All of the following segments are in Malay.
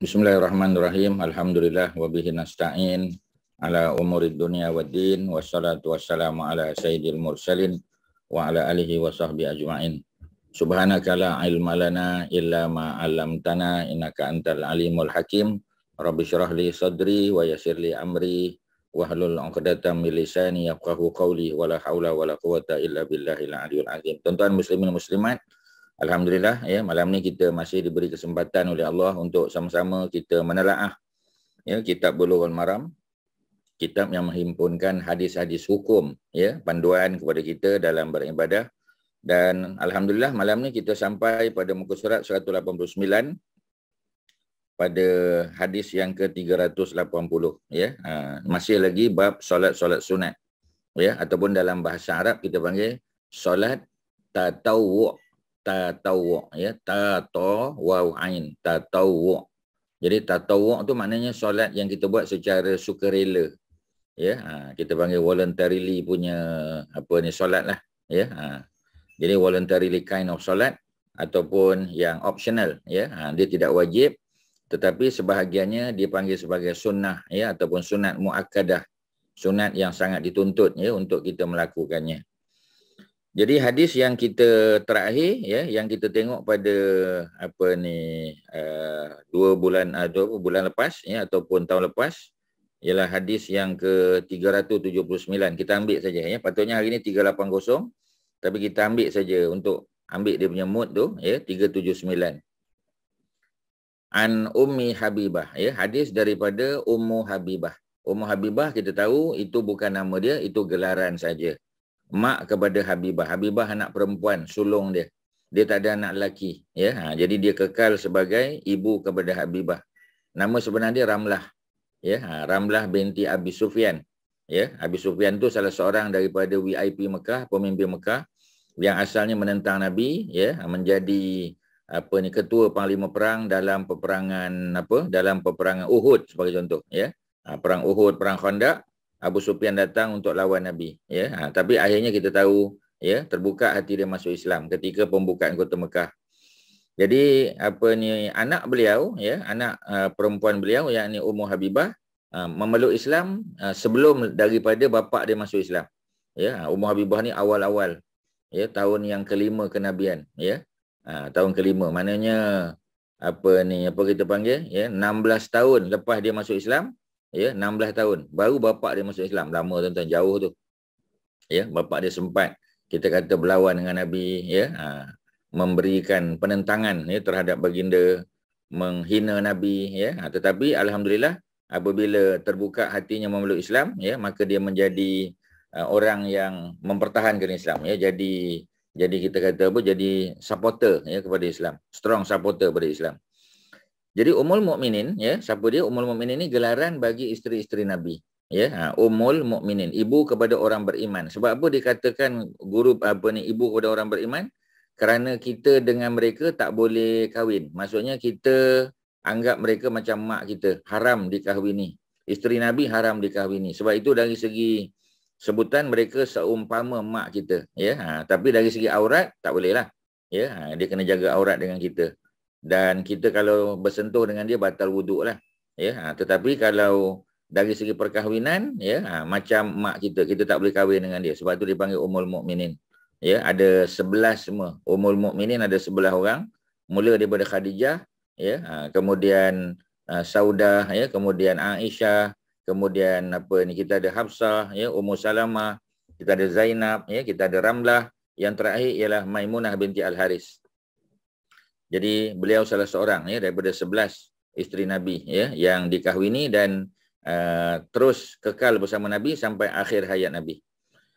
Bismillahirrahmanirrahim. Alhamdulillah wa bihi nasta'in ala umurid dunya waddin wassalatu wassalamu ala sayyidil mursalin wa ala alihi wa sahbihi ajma'in. Subhanaka la ilma lana illa ma 'allamtana innaka antal alimul hakim. Rabbi shrah li sadri wa yassir li amri wahlul 'uqdatam min lisani yafqahu qawli wa la haula wa la quwwata illa billahil aliyyil azim. Tuan-tuan muslimin muslimat, alhamdulillah, ya, malam ni kita masih diberi kesempatan oleh Allah untuk sama-sama kita menelaah kitab Bulughul Maram, kitab yang menghimpunkan hadis-hadis hukum, ya, panduan kepada kita dalam beribadah. Dan alhamdulillah malam ni kita sampai pada muka surat 189 pada hadis yang ke-380, ya. Masih lagi bab solat-solat sunat, ya, ataupun dalam bahasa Arab kita panggil solat tatawwu'. Tatawwu', ya, waw ain, tatawwu'. Jadi tatawwu' tu maknanya solat yang kita buat secara sukarela, ya. Kita panggil voluntarily punya solat lah, ya. Jadi voluntarily kind of solat ataupun yang optional, ya. Dia tidak wajib, tetapi sebahagiannya dia panggil sebagai sunnah, ya, ataupun sunat muakkadah, sunat yang sangat dituntut, ya, untuk kita melakukannya. Jadi hadis yang kita terakhir, ya, yang kita tengok pada dua bulan lepas, ya, ataupun tahun lepas, ialah hadis yang ke-379. Kita ambil saja, ya. Patutnya hari ini 380, tapi kita ambil saja untuk ambil dia punya mood tu, ya, 379. An Ummi Habibah, ya, hadis daripada Ummu Habibah. Ummu Habibah kita tahu itu bukan nama dia, itu gelaran saja. Mak kepada Habibah. Habibah anak perempuan, sulung dia. Dia tak ada anak lelaki, ya. Jadi dia kekal sebagai ibu kepada Habibah. Nama sebenarnya dia Ramlah, ya. Ramlah binti Abi Sufyan, ya. Abi Sufyan tu salah seorang daripada VIP Mekah, pemimpin Mekah yang asalnya menentang Nabi, ya, menjadi ketua panglima perang dalam peperangan Uhud sebagai contoh, ya. Perang Uhud, perang Khandaq, Abu Sufyan datang untuk lawan Nabi, ya. Tapi akhirnya kita tahu, ya, terbuka hati dia masuk Islam ketika pembukaan kota Mekah. Jadi anak beliau, ya, anak perempuan beliau yakni Ummu Habibah memeluk Islam sebelum daripada bapa dia masuk Islam, ya. Ummu Habibah ni awal-awal, ya, tahun yang kelima kenabian, ya. Tahun kelima, maknanya kita panggil, ya, 16 tahun lepas dia masuk Islam, ya, 16 tahun baru bapa dia masuk Islam. Lama tuan-tuan, jauh tu, ya. Bapa dia sempat kita kata berlawan dengan Nabi, ya, memberikan penentangan, ya, terhadap baginda, menghina Nabi, ya. Tetapi alhamdulillah apabila terbuka hatinya memeluk Islam, ya, maka dia menjadi orang yang mempertahankan Islam, ya. Jadi kita kata jadi supporter, ya, kepada Islam, strong supporter kepada Islam. Jadi Ummul Mukminin, ya, siapa dia? Ummul Mukminin ni gelaran bagi isteri-isteri Nabi, ya. Ummul Mukminin, ibu kepada orang beriman. Sebab apa dikatakan ibu kepada orang beriman? Kerana kita dengan mereka tak boleh kahwin. Maksudnya kita anggap mereka macam mak kita, haram dikahwini. Isteri Nabi haram dikahwini. Sebab itu dari segi sebutan mereka seumpama mak kita, ya. Tapi dari segi aurat tak boleh lah, ya. Dia kena jaga aurat dengan kita. Dan kita kalau bersentuh dengan dia batal wuduk lah, ya. Tetapi kalau dari segi perkahwinan, ya, macam mak kita, kita tak boleh kahwin dengan dia. Sebab tu dipanggil Ummul Mukminin, ya. Ada 11 semua. Ummul Mukminin ada 11 orang. Mula daripada Khadijah, ya, kemudian Saudah, ya, kemudian Aisyah, kemudian kita ada Hafsah, ya, Ummu Salamah, kita ada Zainab, ya, kita ada Ramlah, yang terakhir ialah Maimunah binti Al-Haris. Jadi beliau salah seorang, ya, daripada 11 isteri Nabi, ya, yang dikahwini dan terus kekal bersama Nabi sampai akhir hayat Nabi.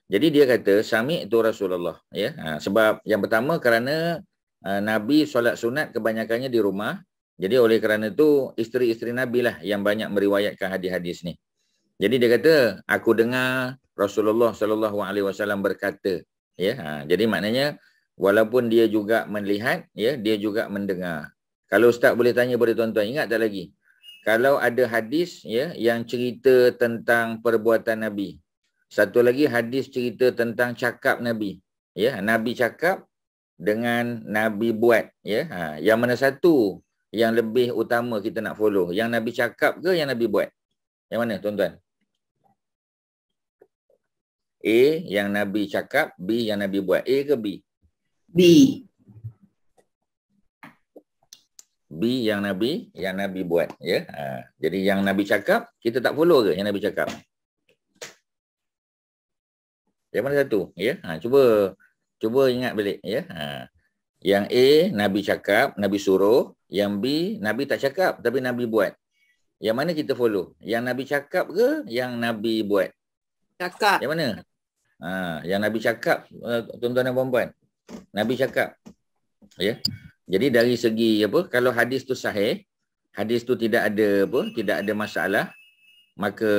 Jadi dia kata sami'tu Rasulullah, ya. Sebab yang pertama kerana Nabi solat sunat kebanyakannya di rumah. Jadi oleh kerana itu isteri-isteri Nabi lah yang banyak meriwayatkan hadis-hadis ni. Jadi dia kata aku dengar Rasulullah SAW berkata, ya. Jadi maknanya walaupun dia juga melihat, ya, dia juga mendengar. Kalau Ustaz boleh tanya pada tuan-tuan, ingat tak lagi? Kalau ada hadis, ya, yang cerita tentang perbuatan Nabi. Satu lagi hadis cerita tentang cakap Nabi. Ya, Nabi cakap dengan Nabi buat. Ya, yang mana satu yang lebih utama kita nak follow? Yang Nabi cakap ke yang Nabi buat? Yang mana tuan-tuan? A yang Nabi cakap, B yang Nabi buat. A ke B? B. B yang Nabi buat, ya. Jadi yang Nabi cakap kita tak follow ke yang Nabi cakap? Yang mana satu? Ya. Cuba ingat balik, ya. Yang A Nabi cakap, Nabi suruh, yang B Nabi tak cakap tapi Nabi buat. Yang mana kita follow? Yang Nabi cakap ke yang Nabi buat? Cakap. Yang mana? Yang Nabi cakap, tuan-tuan dan puan-puan. Nabi cakap. Ya. Jadi dari segi apa, kalau hadis tu sahih, hadis tu tidak ada masalah, maka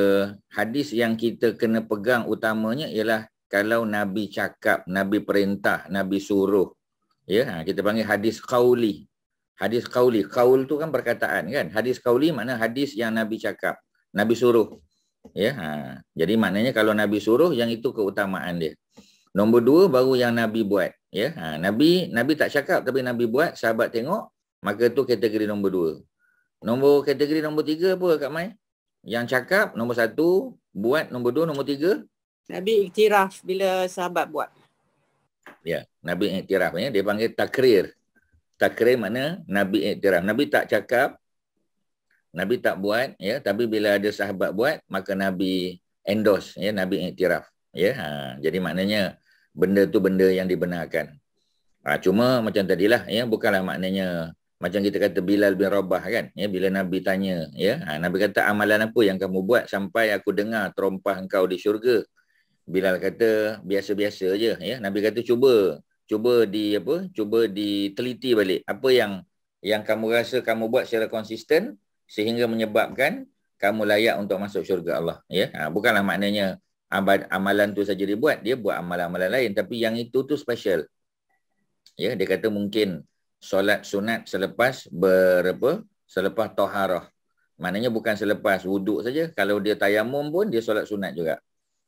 hadis yang kita kena pegang utamanya ialah kalau Nabi cakap, Nabi perintah, Nabi suruh. Ya, kita panggil hadis qauli. Hadis qauli, qaul tu kan perkataan kan. Hadis qauli makna hadis yang Nabi cakap, Nabi suruh. Ya, jadi maknanya kalau Nabi suruh, yang itu keutamaan dia. Nombor 2 baru yang Nabi buat. Ya, Nabi tak cakap tapi Nabi buat, sahabat tengok, maka tu kategori nombor 2. Kategori nombor 3 apa Kak Mai? Yang cakap nombor 1, buat nombor 2, nombor 3 Nabi iktiraf bila sahabat buat. Ya, Nabi iktiraf, ya, dia panggil takrir. Takrir makna Nabi iktiraf. Nabi tak cakap, Nabi tak buat, ya, tapi bila ada sahabat buat, maka Nabi endorse, ya, Nabi iktiraf. Ya, jadi maknanya benda tu benda yang dibenarkan. Cuma macam tadilah, ya, bukanlah maknanya macam kita kata Bilal bin Rabah kan, ya, bila Nabi tanya, ya, Nabi kata amalan apa yang kamu buat sampai aku dengar terompah engkau di syurga. Bilal kata biasa-biasa je, ya. Nabi kata cuba diteliti balik apa yang kamu rasa kamu buat secara konsisten sehingga menyebabkan kamu layak untuk masuk syurga Allah, ya. Bukanlah maknanya amalan tu saja dibuat, dia buat amalan-amalan lain, tapi yang itu tu special. Ya, dia kata mungkin solat sunat selepas selepas taharah. Maknanya bukan selepas wuduk saja, kalau dia tayamum pun dia solat sunat juga.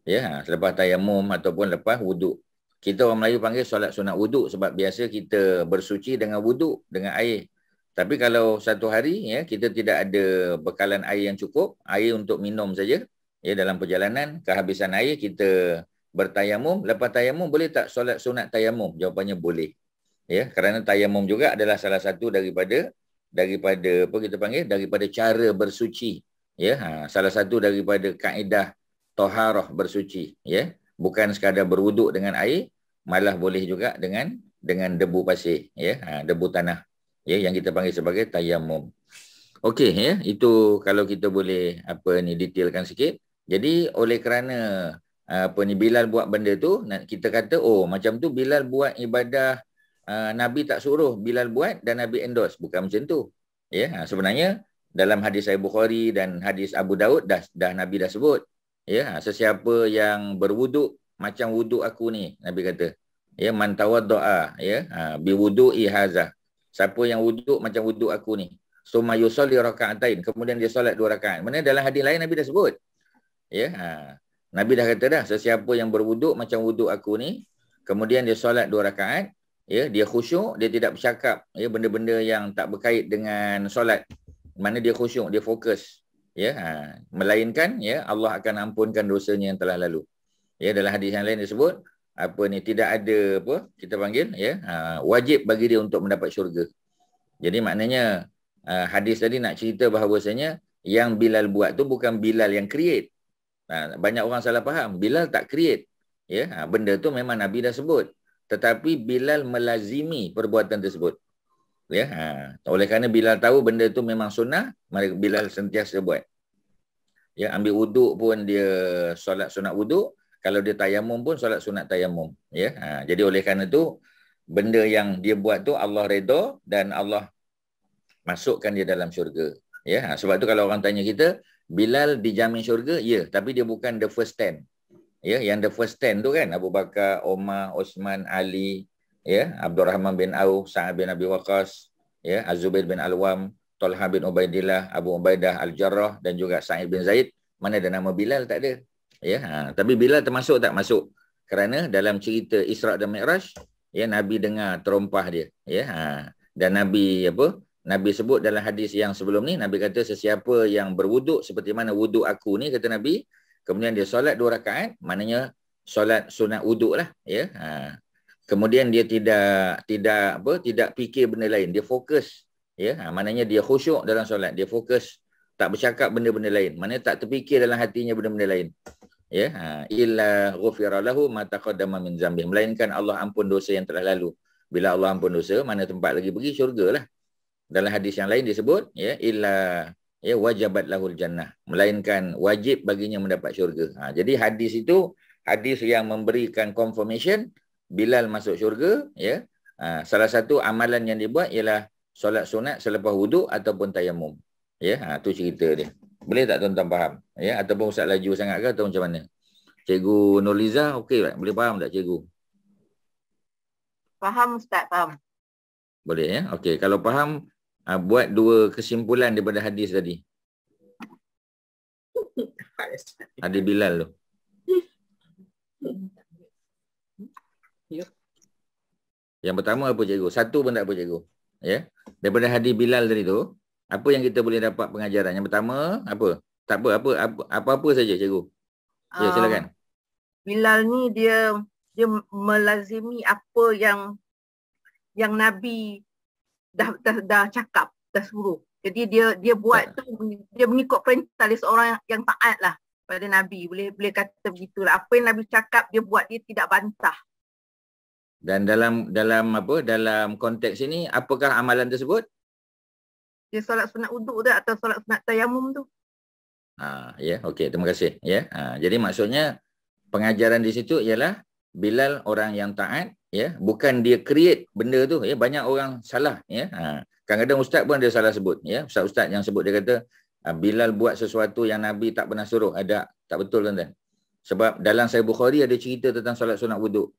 Ya, selepas tayamum ataupun lepas wuduk. Kita orang Melayu panggil solat sunat wuduk sebab biasa kita bersuci dengan wuduk, dengan air. Tapi kalau satu hari, ya, kita tidak ada bekalan air yang cukup, air untuk minum saja, ya, dalam perjalanan, kehabisan air, kita bertayamum. Lepas tayamum, boleh tak solat sunat tayamum? Jawapannya boleh. Ya, kerana tayamum juga adalah salah satu daripada apa kita panggil, daripada cara bersuci. Ya, salah satu daripada kaedah taharah bersuci, ya. Bukan sekadar berwuduk dengan air, malah boleh juga dengan debu pasir, ya, debu tanah, ya, yang kita panggil sebagai tayamum. Okey, ya, itu kalau kita boleh detailkan sikit. Jadi oleh kerana Bilal buat benda tu, kita kata macam tu Bilal buat ibadah, Nabi tak suruh, Bilal buat dan Nabi endorse. Bukan macam tu. Ya, sebenarnya dalam hadis Sahih Bukhari dan hadis Abu Daud dah Nabi dah sebut. Ya, sesiapa yang berwuduk macam wuduk aku ni, Nabi kata. Ya, man tawaddaa, ya, biwudu'i haza. Siapa yang wuduk macam wuduk aku ni, summa yusalli raka'atain, kemudian dia solat 2 rakaat. Mana dalam hadis lain Nabi dah sebut. Ya, Nabi dah kata dah, sesiapa yang berwuduk macam wuduk aku ni, kemudian dia solat 2 rakaat, ya, dia khusyuk, dia tidak bercakap, ya, benda-benda yang tak berkait dengan solat. Mana dia khusyuk, dia fokus. Ya, melainkan, ya, Allah akan ampunkan dosanya yang telah lalu. Ya, dalam hadis yang lain disebut tidak ada kita panggil, ya, wajib bagi dia untuk mendapat syurga. Jadi maknanya hadis tadi nak cerita bahawasanya yang Bilal buat tu bukan Bilal yang create. Banyak orang salah faham, Bilal tak create. Ya, benda tu memang Nabi dah sebut, tetapi Bilal melazimi perbuatan tersebut. Ya, oleh kerana Bilal tahu benda tu memang sunnah, maka Bilal sentiasa buat. Ya, ambil wuduk pun dia solat sunat wuduk, kalau dia tayamum pun solat sunat tayamum. Ya, jadi oleh kerana tu benda yang dia buat tu Allah redha dan Allah masukkan dia dalam syurga. Ya, sebab tu kalau orang tanya kita, Bilal dijamin syurga? Ya, tapi dia bukan the first 10. Ya, yang the first 10 tu kan Abu Bakar, Umar, Osman, Ali, ya, Abdurrahman bin Auf, Sa'ad bin Abi Waqqas, ya, Az-Zubair bin Al-Awwam, Talha bin Ubaidillah, Abu Ubaidah Al-Jarrah dan juga Sa'id bin Zaid. Mana ada nama Bilal? Tak ada. Ya, tapi Bilal termasuk tak masuk? Kerana dalam cerita Isra' dan Mi'raj, ya, Nabi dengar terompah dia, ya, dan Nabi Nabi sebut dalam hadis yang sebelum ni, Nabi kata sesiapa yang berwuduk seperti mana wuduk aku ni, kata Nabi, kemudian dia solat 2 rakaat, maknanya solat sunat wuduk lah, ya. Kemudian dia tidak fikir benda lain, dia fokus, ya. Maknanya dia khusyuk dalam solat, dia fokus, tak bercakap benda-benda lain, maknanya tak terfikir dalam hatinya benda-benda lain, ya. Illa ghufira lahu ma taqaddama min dzambih, melainkan Allah ampun dosa yang telah lalu. Bila Allah ampun dosa, mana tempat lagi pergi? Syurga lah. Dalam hadis yang lain disebut, ya, illa ya wajabat lahul jannah, melainkan wajib baginya mendapat syurga. Jadi hadis itu hadis yang memberikan confirmation Bilal masuk syurga, ya. Salah satu amalan yang dibuat ialah solat sunat selepas wuduk ataupun tayamum. Ya, tu cerita dia. Boleh tak tuan-tuan faham? Ya, ataupun Ustaz laju sangat ke atau macam mana? Cikgu Nurliza, okey tak? Boleh faham tak cikgu? Faham Ustaz, faham. Boleh, ya. Okey, kalau faham, buat 2 kesimpulan daripada hadis tadi. Hadis Bilal tu. Yang pertama apa cikgu? Satu pun tak apa cikgu. Ya. Daripada hadis Bilal tadi tu, apa yang kita boleh dapat pengajaran? Yang pertama, apa? Tak apa-apa saja cikgu. Ya, silakan. Bilal ni dia melazimi apa yang Nabi dah cakap, dah suruh. Jadi dia buat tu, dia mengikut perintah dia, seorang yang taat lah pada Nabi. Boleh kata begitulah. Apa yang Nabi cakap dia buat, dia tidak bantah. Dan dalam konteks ini, apakah amalan tersebut? Dia solat sunat wuduk tu atau solat sunat tayamum tu. Ya, okey, terima kasih. Ya, jadi maksudnya pengajaran di situ ialah Bilal orang yang taat, ya, bukan dia create benda tu, ya. Banyak orang salah, ya. Kadang-kadang ustaz pun ada salah sebut, ya. Ustaz yang sebut dia kata Bilal buat sesuatu yang Nabi tak pernah suruh. Ada, tak betul tuan-tuan. Sebab dalam Sahih Bukhari ada cerita tentang solat sunat wuduk.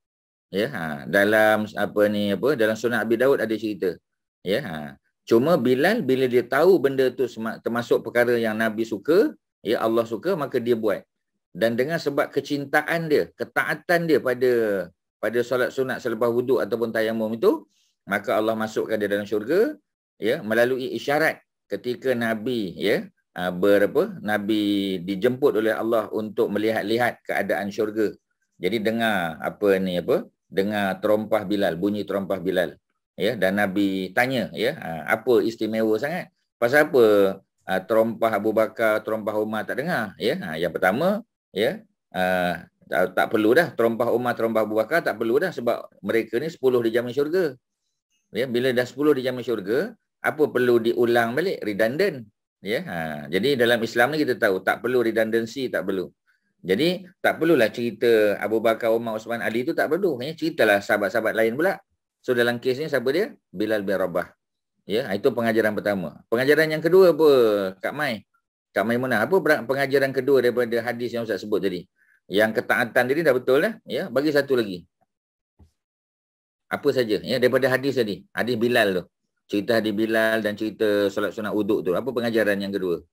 Ya, dalam dalam Sunan Abi Daud ada cerita. Ya, cuma Bilal bila dia tahu benda tu termasuk perkara yang Nabi suka, ya, Allah suka, maka dia buat. Dan dengan sebab kecintaan dia, ketaatan dia pada solat sunat selepas wuduk ataupun tayamum itu, maka Allah masukkan dia dalam syurga, ya, melalui isyarat ketika Nabi, ya, Nabi dijemput oleh Allah untuk melihat-lihat keadaan syurga. Jadi dengar dengar terompah Bilal, bunyi terompah Bilal, ya, dan Nabi tanya, ya, apa istimewa sangat? Pasal apa terompah Abu Bakar, terompah Umar tak dengar, ya? Yang pertama, ya, tak perlu dah terompah Umar, terompah Abu Bakar tak perlu dah, sebab mereka ni 10 dijamin syurga. Ya, bila dah 10 dijamin syurga, apa perlu diulang balik? Redundant, ya. Jadi dalam Islam ni kita tahu tak perlu redundancy, tak perlu. Jadi tak perlulah cerita Abu Bakar, Umar, Osman, Ali tu tak perlu, ya. Ceritalah sahabat-sahabat lain pula. So dalam kes ni siapa dia? Bilal bin Rabah. Ya, itu pengajaran pertama. Pengajaran yang kedua apa, Kak Mai? Kak Maimunah, apa pengajaran kedua daripada hadis yang Ustaz sebut tadi? Yang ketaatan tadi dah betul lah, ya. Bagi satu lagi. Apa saja, ya, daripada hadis tadi, hadis Bilal tu. Cerita hadis Bilal dan cerita solat sunat wuduk tu. Apa pengajaran yang kedua?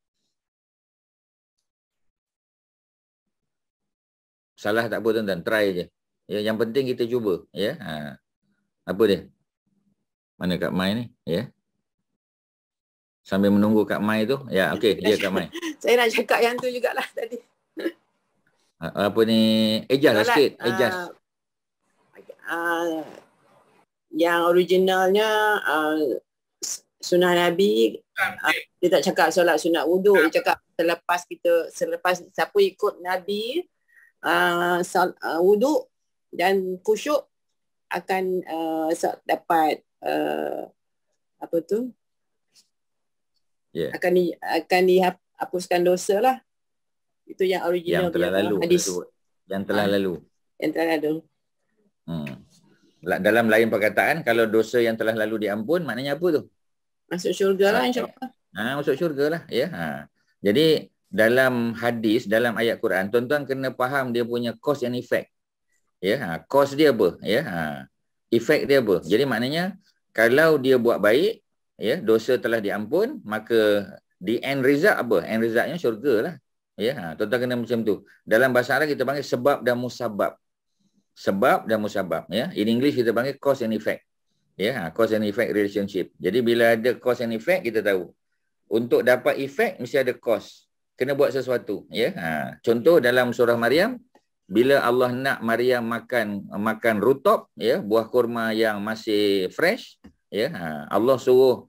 Salah tak apa tuan-tuan, try je. Ya, yang penting kita cuba, ya. Apa dia? Mana Kak Mai ni, ya? Sambil menunggu Kak Mai tu. Ya, okey, dia Kak Mai. Saya nak cakap yang tu jugalah tadi. Apa ni? Ejaz sikit, ejaz. Yang originalnya sunnah Nabi, dia tak cakap solat sunat wuduk, dia cakap selepas siapa ikut Nabi wuduk dan khusyuk akan dapat apa tu? Yeah. Akan dihapuskan dosa lah. Itu yang original, yang telah lalu, hadis. Yang telah lalu. Yang telah lalu. Dalam lain perkataan, kalau dosa yang telah lalu diampun, maknanya apa tu? Masuk syurga lah, insyaAllah. Masuk syurga lah, ya. Jadi dalam hadis, dalam ayat Quran, tuan-tuan kena faham dia punya cause and effect. Ya, cause dia apa? Ya, effect dia apa? Jadi maknanya kalau dia buat baik, ya, dosa telah diampun, maka the end result apa? End resultnya syurga lah. Ya, tuan-tuan kena macam tu. Dalam bahasa Arab kita panggil sebab dan musabab. Sebab dan musabab, ya. In English kita panggil cause and effect. Ya, cause and effect relationship. Jadi bila ada cause and effect, kita tahu. Untuk dapat efek mesti ada cause. Kena buat sesuatu, ya. Contoh dalam surah Maryam, bila Allah nak Maryam makan rutop, ya, buah kurma yang masih fresh, ya. Allah suruh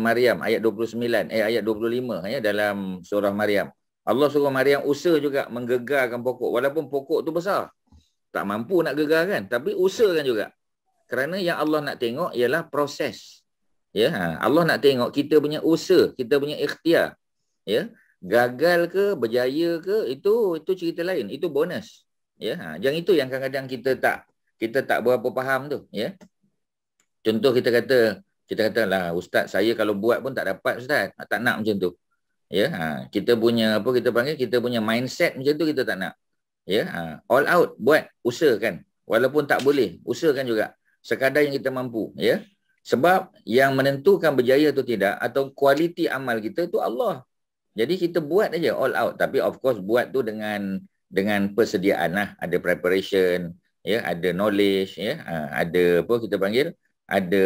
Maryam ayat 29, ayat 25, ya, dalam surah Maryam. Allah suruh Maryam usaha juga menggegarkan pokok walaupun pokok tu besar. Tak mampu nak gegarkan, tapi usahakan juga. Kerana yang Allah nak tengok ialah proses. Ya, Allah nak tengok kita punya usaha, kita punya ikhtiar. Ya, gagal ke, berjaya ke, itu cerita lain, itu bonus. Ya, yang itu yang kadang-kadang kita tak berapa faham tu, ya. Contoh kita kata lah, ustaz saya kalau buat pun tak dapat ustaz, tak nak macam tu. Ya, kita punya kita punya mindset macam tu kita tak nak. Ya, all out, buat, usahakan. Walaupun tak boleh, usahakan juga. Sekadar yang kita mampu, ya. Sebab yang menentukan berjaya atau tidak atau kualiti amal kita tu Allah. Jadi kita buat aja all out, tapi of course buat tu dengan persediaan lah, ada preparation, ya, ada knowledge, ya, ada ada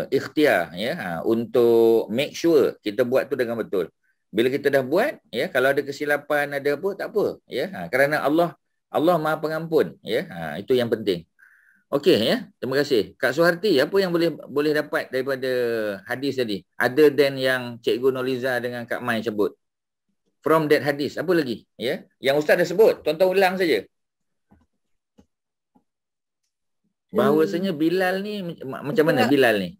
ikhtiar, ya, untuk make sure kita buat tu dengan betul. Bila kita dah buat, ya, kalau ada kesilapan, ada apa, tak apa, ya, kerana Allah Maha Pengampun, ya, itu yang penting. Okey, ya, terima kasih. Kak Suharti, apa yang boleh dapat daripada hadis tadi? Other than yang Cikgu Noliza dengan Kak Mai sebut. From that hadis, apa lagi? Ya, yang Ustaz dah sebut, tuan-tuan ulang saja. Bahawasanya Bilal ni macam mana Bilal ni?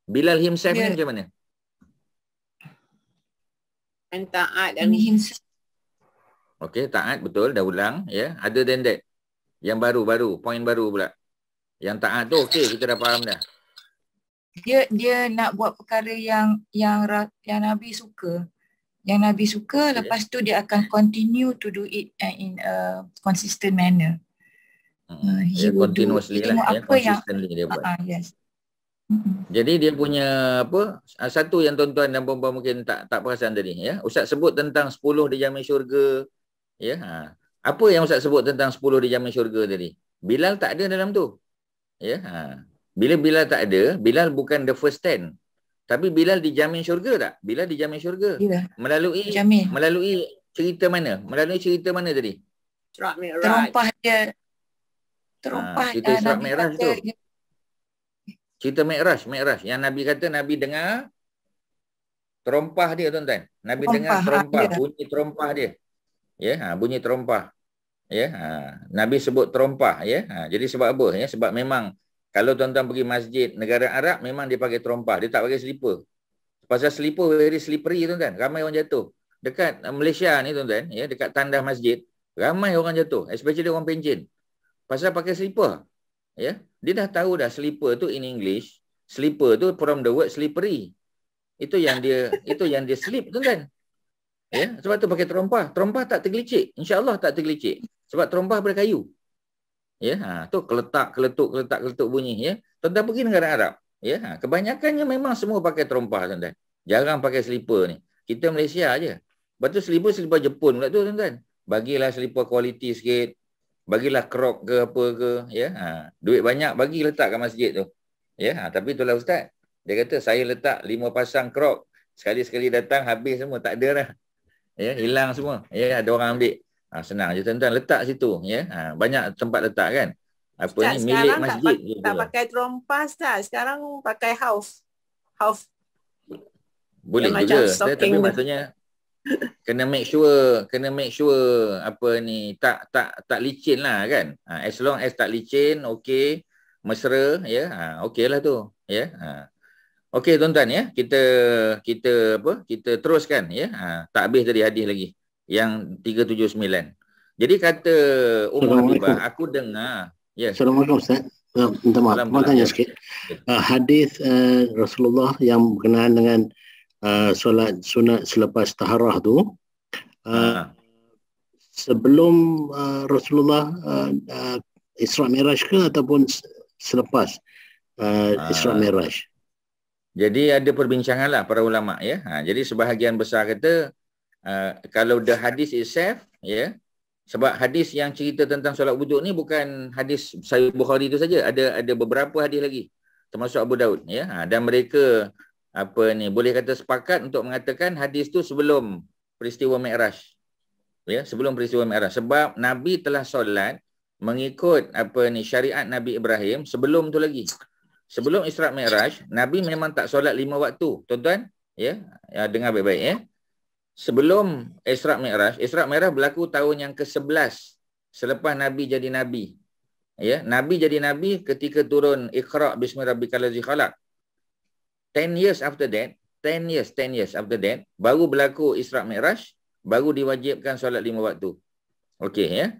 Bilal himself ni macam mana? Taat dan himself. Okey, taat betul, dah ulang, ya. Other than that, yang baru, poin baru pula. Yang taat tu okey, kita dah faham dah. Dia nak buat perkara yang Nabi suka. Yang Nabi suka, lepas tu dia akan continue to do it in a consistent manner. Continuously lah, ya, consistently dia buat. Yes. Jadi dia punya satu yang tuan-tuan dan puan-puan mungkin tak perasan tadi, ya. Ustaz sebut tentang 10 dijamin syurga, ya. Apa yang Ustaz sebut tentang 10 dijamin syurga tadi? Bilal tak ada dalam tu. Ya, bila Bilal tak ada, Bilal bukan the first 10. Tapi Bilal dijamin syurga tak? Bilal dijamin syurga. Ya. Melalui cerita mana? Melalui cerita mana tadi? Terompah dia. Cerita Isra' Mi'raj tu. Cerita Mi'raj yang Nabi kata Nabi dengar terompah dia, tuan-tuan. Nabi dengar terompah, bunyi terompah dia. Ya, bunyi terompah. Ya, Nabi sebut terompah, ya. Jadi sebab apa, ya? Sebab memang kalau tuan-tuan pergi masjid negara Arab memang dia pakai terompah, dia tak pakai slipper. Pasal slipper very slippery, tuan-tuan. Ramai orang jatuh. Dekat Malaysia ni, tuan-tuan, ya, dekat tandas masjid, ramai orang jatuh, especially orang pencen. Pasal pakai slipper. Ya, dia dah tahu dah slipper tu in English, slipper tu from the word slippery. Itu yang dia slip, tuan-tuan. Ya, sebab tu pakai terompah. Terompah tak tergelicik. InsyaAllah tak tergelicik. Sebab terompah berkayu. Ya, tu keletuk bunyi, ya. Tuan-tuan pergi negara Arab, ya, kebanyakannya memang semua pakai terompah, tuan-tuan. Jarang pakai slipper ni. Kita Malaysia aje. Lepas tu slipper Jepun pula tu, tuan-tuan. Bagilah slipper quality sikit. Bagilah Croc ke apa ke, ya. Duit banyak bagi letak kat masjid tu. Ya, tapi itulah ustaz. Dia kata saya letak 5 pasang Croc. Sekali-sekali datang habis semua, tak ada dah. Ya, hilang semua. Ya, ada orang ambil. Senang je tuan-tuan, letak situ, ya. Banyak tempat letak kan. Apa Ustaz, ni milik masjid. Tak pakai terompah Ustaz, sekarang pakai house. Boleh juga, tapi maksudnya kena make sure apa ni tak licin lah kan. As long as tak licin, okey, mesra, ya. Okeylah tu, ya. Okey tuan-tuan, ya. Kita teruskan, ya. Tak habis tadi hadis lagi. Yang 379. Jadi kata Habibah, aku dengar. Ya. Assalamualaikum Ustaz. Minta maaf, mau tanya sikit. Hadis Rasulullah yang berkenaan dengan solat sunat selepas taharah tu, sebelum Rasulullah Isra' Mi'raj ke ataupun selepas Isra' Mi'raj? Jadi ada perbincangan lah para ulama, ya. Jadi sebahagian besar kata kalau the hadis itself, ya, sebab hadis yang cerita tentang solat wuduk ni bukan hadis Sahih Bukhari itu saja, ada beberapa hadis lagi, termasuk Abu Daud, ya. Dan mereka boleh kata sepakat untuk mengatakan hadis tu sebelum peristiwa Mi'raj. Ya, sebelum peristiwa Mi'raj. Sebab Nabi telah solat mengikut syariat Nabi Ibrahim sebelum tu lagi. Sebelum Isra' Mi'raj, Nabi memang tak solat 5 waktu. Tuan-tuan, ya, dengar baik-baik, ya. Sebelum Isra' Mi'raj berlaku tahun yang ke-11 selepas Nabi jadi Nabi. Ya, Nabi jadi Nabi ketika turun Iqra' bismi rabbikal ladzi khalaq. 10 years after that, baru berlaku Isra' Mi'raj, baru diwajibkan solat 5 waktu. Okey, ya.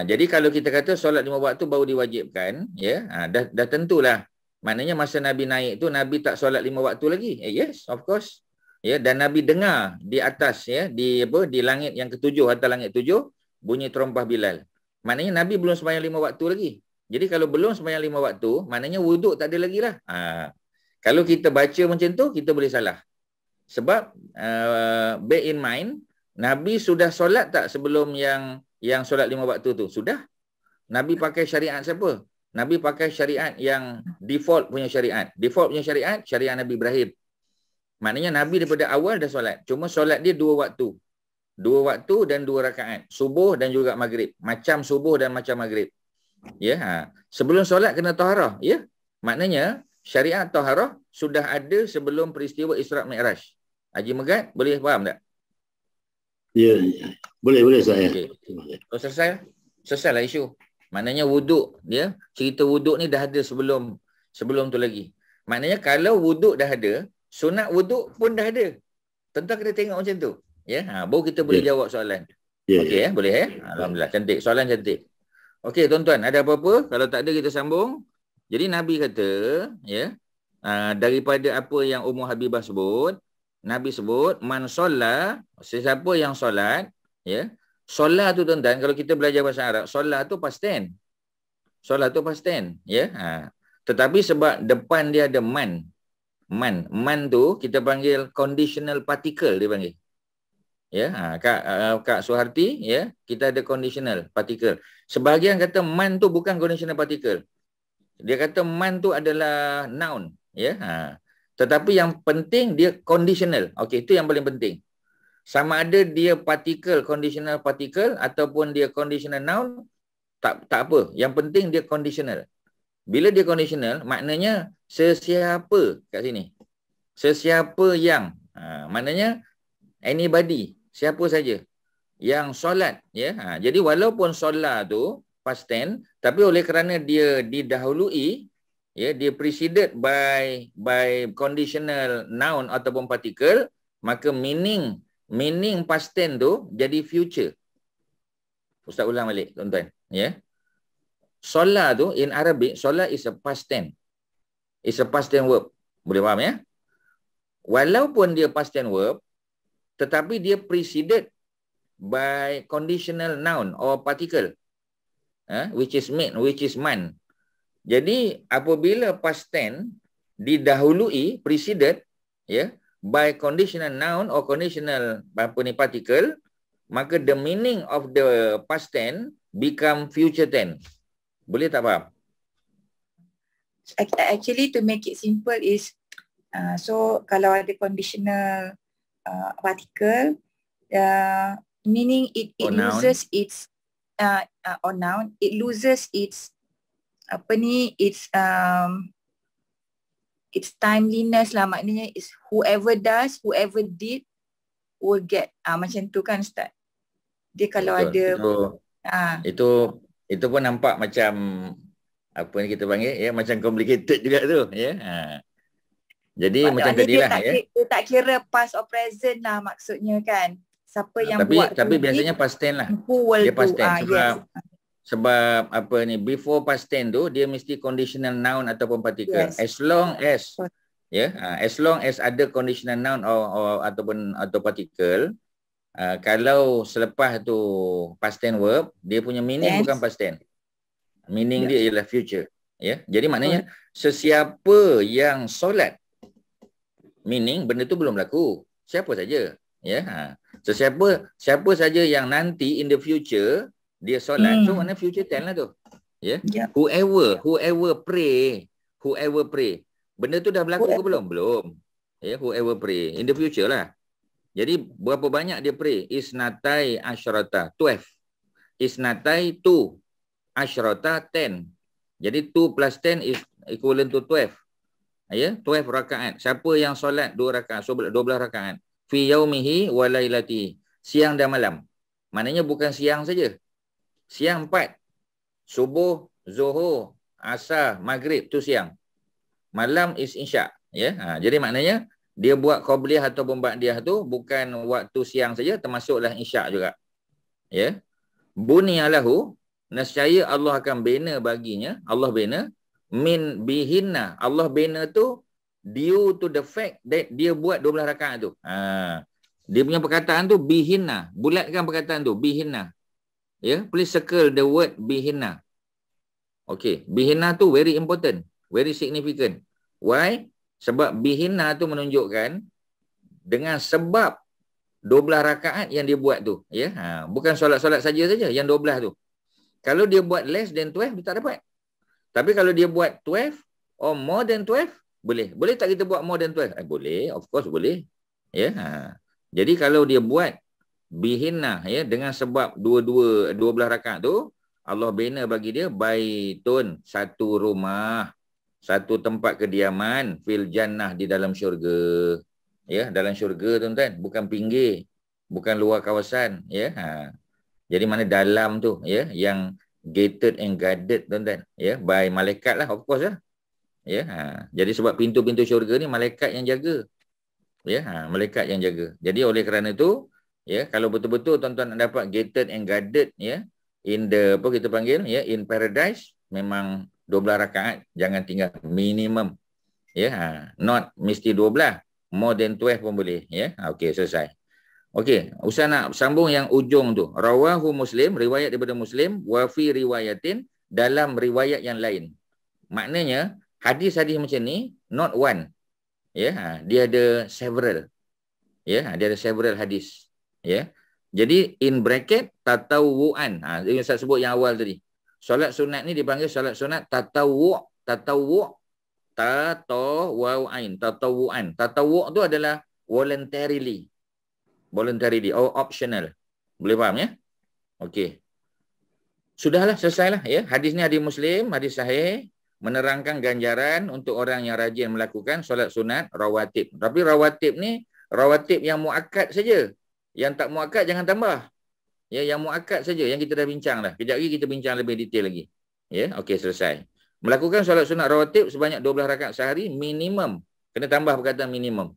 Jadi kalau kita kata solat 5 waktu baru diwajibkan, ya, dah tentulah. Maknanya masa Nabi naik tu Nabi tak solat 5 waktu lagi. Yes, of course. Ya, dan Nabi dengar di atas, ya, di langit yang ke-7 atau langit 7 bunyi terompah Bilal. Maknanya Nabi belum sembahyang 5 waktu lagi. Jadi kalau belum sembahyang 5 waktu, maknanya wuduk tak ada lagi lah. Kalau kita baca macam tu, kita boleh salah. Sebab bear in mind, Nabi sudah solat tak sebelum yang solat 5 waktu tu? Sudah. Nabi pakai syariat siapa? Nabi pakai syariat yang default punya syariat. Default punya syariat, syariat Nabi Ibrahim. Maknanya Nabi daripada awal dah solat. Cuma solat dia 2 waktu. 2 waktu dan 2 rakaat. Subuh dan juga maghrib. Macam subuh dan macam maghrib. Ya, sebelum solat kena taharah, ya. Maknanya syariat taharah sudah ada sebelum peristiwa Isra' Mi'raj. Haji Megat boleh faham tak? Ya, boleh saya. Okay. Oh, selesailah isu. Maknanya wuduk, ya. Cerita wuduk ni dah ada sebelum tu lagi. Maknanya kalau wuduk dah ada, sunat wuduk pun dah ada. Tentu kena tengok macam tu. Ya, baru kita boleh jawab soalan. Okey, ya, boleh, ya. Alhamdulillah, cantik. Soalan cantik. Okey, tuan-tuan, ada apa-apa? Kalau tak ada kita sambung. Jadi Nabi kata, ya, daripada apa yang Ummu Habibah sebut, Nabi sebut man solat, sesiapa yang solat, ya. Solat tu, tuan-tuan, kalau kita belajar bahasa Arab, solat tu past tense. Solat tu past tense, ya. Tetapi sebab depan dia ada man tu kita panggil conditional particle, dia panggil. Ya, Kak Suharti, ya, kita ada conditional particle. Sebahagian kata man tu bukan conditional particle. Dia kata man tu adalah noun, ya. Tetapi yang penting dia conditional. Okey, itu yang paling penting. Sama ada dia particle, conditional particle ataupun dia conditional noun, tak apa. Yang penting dia conditional. Bila dia conditional, maknanya sesiapa kat sini. Sesiapa yang, maknanya anybody, siapa saja yang solat, ya. Jadi walaupun solat tu past tense, tapi oleh kerana dia didahului, ya, dia preceded by conditional noun ataupun particle, maka meaning past tense tu jadi future. Ustaz ulang balik, tuan-tuan, ya. Solat tu in Arabic, solat is a past tense. It's a past tense verb. Boleh faham, ya? Walaupun dia past tense verb, tetapi dia preceded by conditional noun or particle, which is man. Jadi apabila past tense didahului, preceded, ya, by conditional noun or conditional particle, maka the meaning of the past tense become future tense. Boleh tak faham? Actually, to make it simple is, so kalau ada conditional particle, meaning it loses its or noun, it loses its its timeliness lah. Maknanya is whoever does, whoever did will get. Macam tu kan, Ustaz? Dia kalau betul, ada itu pun nampak macam apa ni kita panggil, ya, macam complicated juga tu, ya. Jadi macam tadilah, ya. Dia tak kira past or present lah maksudnya kan. Siapa yang buat tapi biasanya past tense lah. Dia past tense sebab apa ni, before past tense tu dia mesti conditional noun ataupun particle. Yes. As long as ada conditional noun atau particle, kalau selepas tu past tense verb, dia punya meaning bukan past tense. Meaning dia ialah future, ya. Jadi maknanya sesiapa yang solat, meaning benda tu belum berlaku. Siapa saja, ya. Siapa saja yang nanti in the future dia solat, so mana future tense lah tu, ya. Whoever pray, Benda tu dah berlaku ke belum? Belum. Ya, whoever pray. In the future lah. Jadi berapa banyak dia pray? Isnatai asyrata, 12. Isnatai 2. Asyrata 10. Jadi 2 plus 10 is equivalent to 12. Ya, 12 rakaat. Siapa yang solat 2 rakaat, so 12 rakaat. Fi yaumihi wa lailati. Siang dan malam. Maknanya bukan siang saja. Siang 4. Subuh, zuhur, asar, maghrib tu siang. Malam is isyak. Ya, jadi maknanya dia buat qabliyah atau ba'diyah tu bukan waktu siang saja, termasuklah isyak juga. Ya. Bunyalahu, nescaya Allah akan bina baginya, Allah bina min bihinna. Allah bina tu due to the fact that dia buat 12 rakaat tu. Dia punya perkataan tu bihinna. Bulatkan perkataan tu bihinna. Ya, please circle the word bihinna. Okay, bihinna tu very important, very significant. Why? Sebab bihinna tu menunjukkan dengan sebab 12 rakaat yang dia buat tu. Ya, bukan solat-solat saja yang 12 tu. Kalau dia buat less than 12, dia tak dapat. Tapi kalau dia buat 12 or more than 12, boleh. Boleh tak kita buat more than 12? Boleh, of course boleh. Ya, jadi kalau dia buat bihinna, ya, dengan sebab 12 rakaat tu, Allah bina bagi dia baitun, satu rumah, satu tempat kediaman, fil jannah, di dalam syurga. Ya, dalam syurga tuan-tuan, bukan pinggir, bukan luar kawasan. Ya, jadi mana dalam tu, ya, yang gated and guarded tuan-tuan, ya, by malaikat lah, of course lah. Ya, jadi sebab pintu-pintu syurga ni malaikat yang jaga. Ya, malaikat yang jaga. Jadi oleh kerana itu, ya, kalau betul-betul tuan-tuan nak dapat gated and guarded, ya, in the, apa kita panggil, ya, in paradise, memang 12 rakaat, jangan tinggal minimum. Ya, not mesti 12, more than 12 pun boleh. Ya, okey, selesai. Okey, Ustaz nak sambung yang ujung tu. Rawahu Muslim, riwayat daripada Muslim, wa fi riwayatin, dalam riwayat yang lain. Maknanya hadis-hadis macam ni not one. Ya, dia ada several. Ya, dia ada several hadis. Ya. Jadi in bracket tatawu'an. Yang saya sebut yang awal tadi. Solat sunat ni dipanggil solat sunat tatawwu'. Tatawwu' tatawu'ain. Tatawu'an. Tatawwu' tu adalah voluntarily. Voluntarily or optional. Boleh faham ya? Okey. Sudahlah, selesailah ya. Hadis ni hadis Muslim, hadis sahih, menerangkan ganjaran untuk orang yang rajin melakukan solat sunat rawatib. Tapi rawatib ni rawatib yang muakkad saja. Yang tak muakkad jangan tambah. Ya, yang muakkad saja yang kita dah bincang dah. Kejap lagi kita bincang lebih detail lagi. Ya, okey, selesai. Melakukan solat sunat rawatib sebanyak 12 rakaat sehari minimum. Kena tambah perkataan minimum.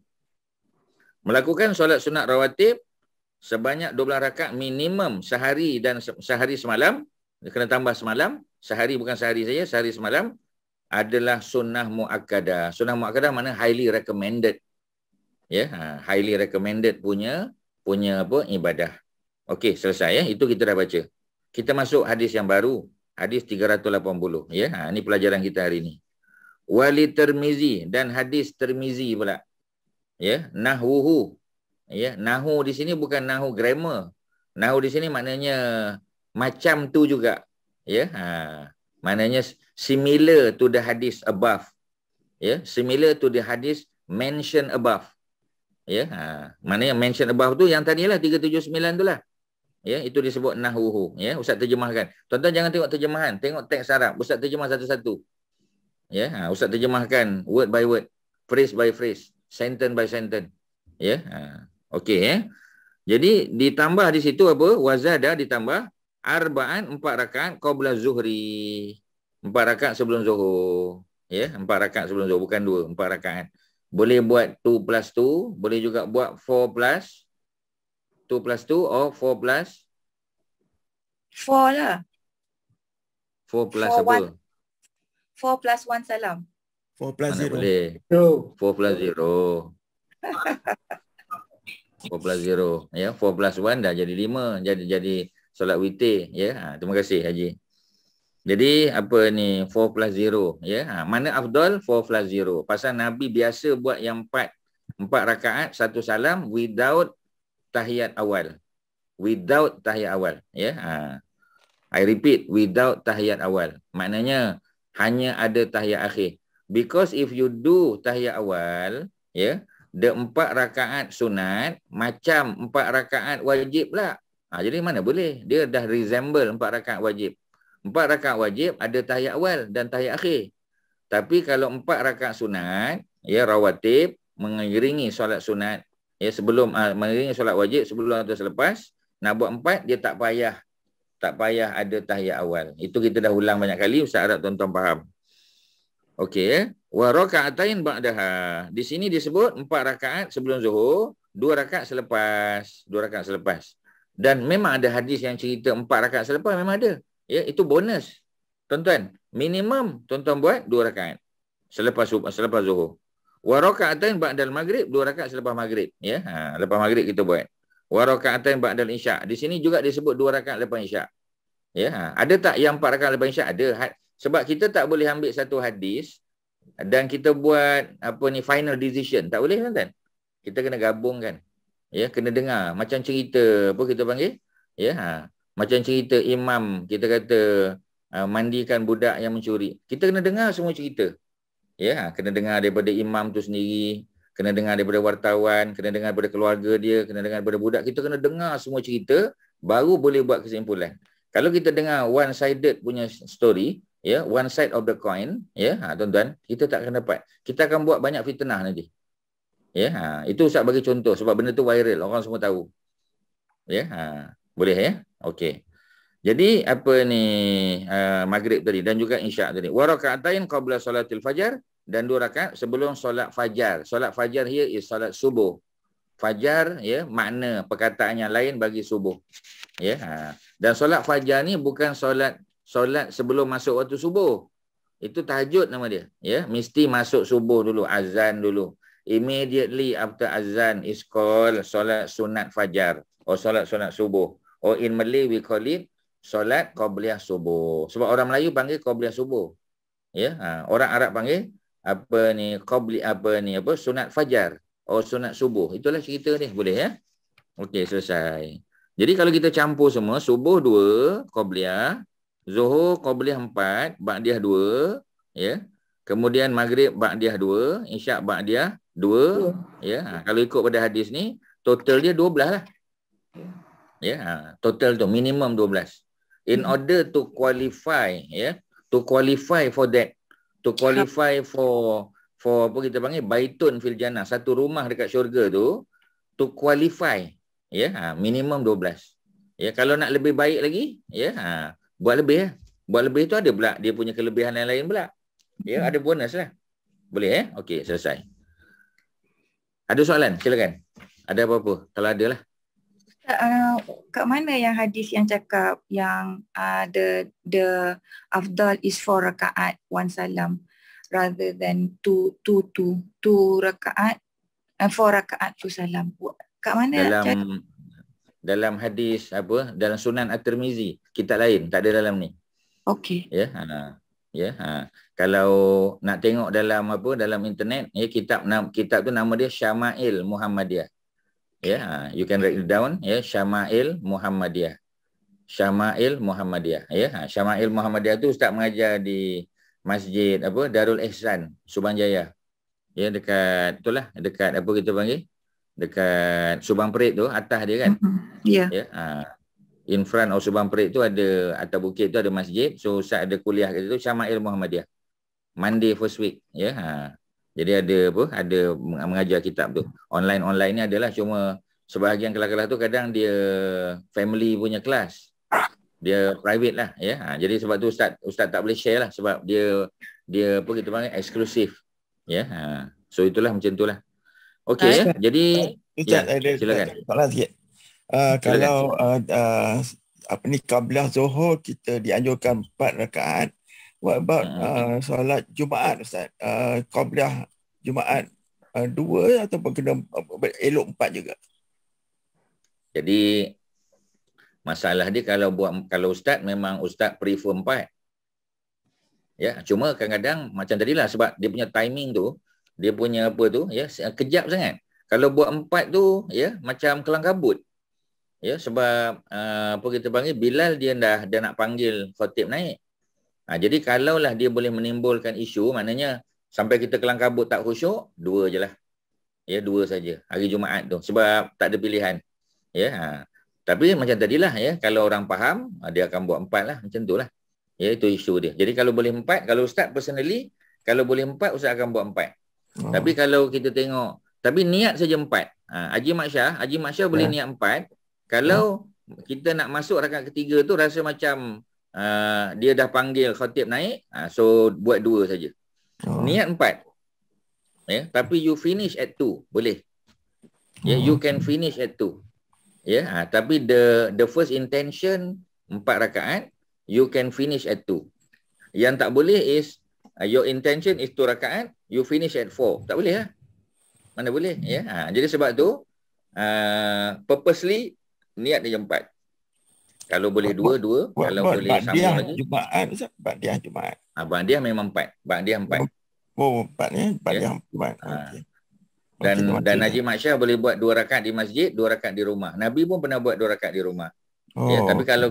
Melakukan solat sunat rawatib sebanyak 12 rakaat minimum sehari dan sehari semalam. Kena tambah semalam. Sehari bukan sehari saja, sehari semalam adalah sunnah muakkadah. Sunnah muakkadah mana highly recommended. Ya, highly recommended punya apa, ibadah. Okey, selesai ya. Itu kita dah baca. Kita masuk hadis yang baru, hadis 380 ya. Ini pelajaran kita hari ini. Wali Tirmizi, dan hadis Tirmizi pula. Ya, nahwuhu. Ya, nahu di sini bukan nahu grammar. Nahu di sini maknanya macam tu juga. Ya, maknanya similar to the hadis above. Ya, similar to the hadis mentioned above. Ya, maknanya mention above tu yang tadi lah 379 tu lah. Ya, itu disebut nahwuhu. Ya, Ustaz terjemahkan. Tuan-tuan jangan tengok terjemahan, tengok teks Arab. Ustaz terjemah satu-satu. Ya, Ustaz terjemahkan word by word, phrase by phrase, sentence by sentence. Ya, okey ya. Jadi ditambah di situ apa? Wazada ditambah arba'an, 4 rakaat qabla zuhri. 4 rakaat sebelum zuhur. Ya, 4 rakaat sebelum zuhur, bukan 2, 4 rakaat. Boleh buat 2 plus 2, boleh juga buat 4 plus 2 plus 2 or 4 plus 4 lah. 4 plus apa? 4 plus 1 salam. 4 plus Mana 0. boleh? 4 plus 0. 4 plus 0. Ya, 4 plus 1 dah jadi 5. Jadi solat witir. Ya, terima kasih Haji. Jadi apa ni 4 plus 0 ya. Mana afdal 4 plus 0. Pasal Nabi biasa buat yang 4 rakaat 1 salam without tahiyat awal. Without tahiyat awal ya. I repeat, without tahiyat awal. Maknanya hanya ada tahiyat akhir. Because if you do tahiyat awal, ya, the 4 rakaat sunat macam 4 rakaat wajib pula. Jadi mana boleh? Dia dah resemble 4 rakaat wajib. 4 rakaat wajib ada tahiyat awal dan tahiyat akhir. Tapi kalau 4 rakaat sunat, ya, rawatib, mengiringi solat sunat, ya, sebelum mengiringi solat wajib sebelum atau selepas, nak buat 4 dia tak payah ada tahiyat awal. Itu kita dah ulang banyak kali, Ustaz harap tuan-tuan faham. Okey, wa raka'atain ba'daha. Di sini disebut 4 rakaat sebelum Zuhur, 2 rakaat selepas, 2 rakaat selepas. Dan memang ada hadis yang cerita 4 rakaat selepas, memang ada. Ya, itu bonus. Tuan-tuan, minimum tuan-tuan buat 2 rakaat selepas Zuhur. Wa raka'atain ba'dal maghrib, 2 rakaat selepas maghrib, ya. Lepas maghrib kita buat. Wa raka'atain ba'dal isya'. Di sini juga disebut 2 rakaat lepas isya'. Ya, ada tak yang 4 rakaat lepas isya'? Ada. Sebab kita tak boleh ambil satu hadis dan kita buat final decision. Tak boleh, kan? Kita kena gabungkan. Ya, kena dengar macam cerita apa kita panggil? Ya, macam cerita imam kita kata mandikan budak yang mencuri. Kita kena dengar semua cerita. Ya, kena dengar daripada imam tu sendiri, kena dengar daripada wartawan, kena dengar daripada keluarga dia, kena dengar daripada budak. Kita kena dengar semua cerita baru boleh buat kesimpulan. Kalau kita dengar one-sided punya story, ya, one side of the coin, ya, tuan-tuan, kita tak akan dapat. Kita akan buat banyak fitnah nanti. Ya, itu Ustaz bagi contoh sebab benda tu viral, orang semua tahu. Ya, boleh, ya? Okey. Jadi apa ni maghrib tadi dan juga isyak tadi. Wa raka'atain qabla salatil fajar, dan 2 rakaat sebelum solat fajar. Solat fajar here is solat subuh. Fajar, ya, makna perkataan yang lain bagi subuh. Ya, dan solat fajar ni bukan solat sebelum masuk waktu subuh. Itu tahajud nama dia. Ya, mesti masuk subuh dulu, azan dulu. Immediately after azan is called solat sunat fajar or solat sunat subuh. Or in Malay we call it solat qabliyah subuh. Sebab orang Melayu panggil qabliyah subuh. Ya, orang Arab panggil sunat fajar or sunat subuh. Itulah cerita ni, boleh, ya? Okey, selesai. Jadi kalau kita campur semua, subuh 2 qabliyah, Zuhur qabliyah 4, ba'diyah 2, ya. Kemudian maghrib ba'diyah 2, isyak ba'diyah 2, ya. Kalau ikut pada hadis ni, total dia 12 lah. Ya, total tu minimum 12. In order to qualify, ya, to qualify for that, to qualify for apa kita panggil baitun fil jannah, satu rumah dekat syurga tu, to qualify, ya, minimum 12. Ya, kalau nak lebih baik lagi, ya, buat lebih, ya. Buat lebih tu ada pula dia punya kelebihan yang lain pula. Ya, ada bonus lah. Boleh, ya? Okey, selesai. Ada soalan? Silakan. Ada apa-apa? Kalau ada lah. Kat mana yang hadis yang cakap yang the afdal is 4 rakaat 1 salam rather than 2 rakaat 4 rakaat 2 salam? Kat mana? Dalam hadis apa? Dalam Sunan At-Tirmizi, kitab lain, tak ada dalam ni. Okey. Ya, kalau nak tengok dalam apa, dalam internet, ya, kitab tu nama dia Syama'il Muhammadiyah. Ya, you can write it down, ya, Syama'il Muhammadiyah. Syama'il Muhammadiyah, ya. Syama'il Muhammadiyah tu Ustaz mengajar di Masjid apa, Darul Ihsan, Subang Jaya. Ya, dekat itulah, dekat apa kita panggil? Dekat Subang Perit tu, atas dia kan. Ya. Ya, in front of Subang Perit tu ada, atas bukit tu ada masjid. So Ustaz ada kuliah kat situ, Syama'il Muhammadiyah. Monday first week, ya. Jadi ada apa? Ada mengajar kitab tu. Online ni adalah, cuma sebahagian kelas-kelas tu kadang dia family punya kelas. Dia private lah, ya. Jadi sebab tu Ustaz tak boleh share lah sebab dia apa kita panggil eksklusif. Ya. So itulah macam itulah. Okey, jadi Ustaz, ya, silakan. Soalan sikit. Kalau apa ni qabliyah Zuhur kita dianjurkan 4 rakaat. What about solat Jumaat, Ustaz? Qabliyah Jumaat 2 ataupun kena elok 4 juga? Jadi masalah dia kalau Ustaz memang Ustaz prefer 4. Ya, cuma kadang-kadang macam tadilah sebab dia punya timing tu, dia punya apa tu, ya, kejap sangat. Kalau buat 4 tu, ya, macam kelang kabut. Ya, sebab apa kita panggil, Bilal dia nak panggil khatib naik. Jadi kalaulah dia boleh menimbulkan isu, maknanya Sampai kita kelang kabut tak khusyuk, 2 je lah. Ya, 2 saja. Hari Jumaat tu. Sebab tak ada pilihan. Ya, tapi macam tadilah ya, kalau orang faham, dia akan buat 4 lah. Macam tu lah. Ya, itu isu dia. Jadi kalau boleh 4, kalau Ustaz personally, kalau boleh 4, Ustaz akan buat 4. Tapi kalau kita tengok, tapi niat saja 4. Haji Mak Syah boleh niat 4. Kalau kita nak masuk rakaat ketiga tu rasa macam dia dah panggil khatib naik, so buat 2 saja. Niat 4. Ya, tapi you finish at 2, boleh. Ya, you can finish at 2. Ya, tapi the first intention 4 rakaat, you can finish at 2. Yang tak boleh is your intention is 2 rakaat, you finish at 4. Tak boleh lah. Mana boleh, ya. Jadi sebab tu purposely niat dia 4. Kalau boleh 2, kalau boleh sambung lagi. Ba'diyah Jumaat. Ba'diyah memang 4. Ba'diyah 4. Oh, 4 ni. Ba'diyah Jumaat. Dan Haji Mak Syah boleh buat 2 rakaat di masjid, 2 rakaat di rumah. Nabi pun pernah buat 2 rakaat di rumah. Ya, tapi kalau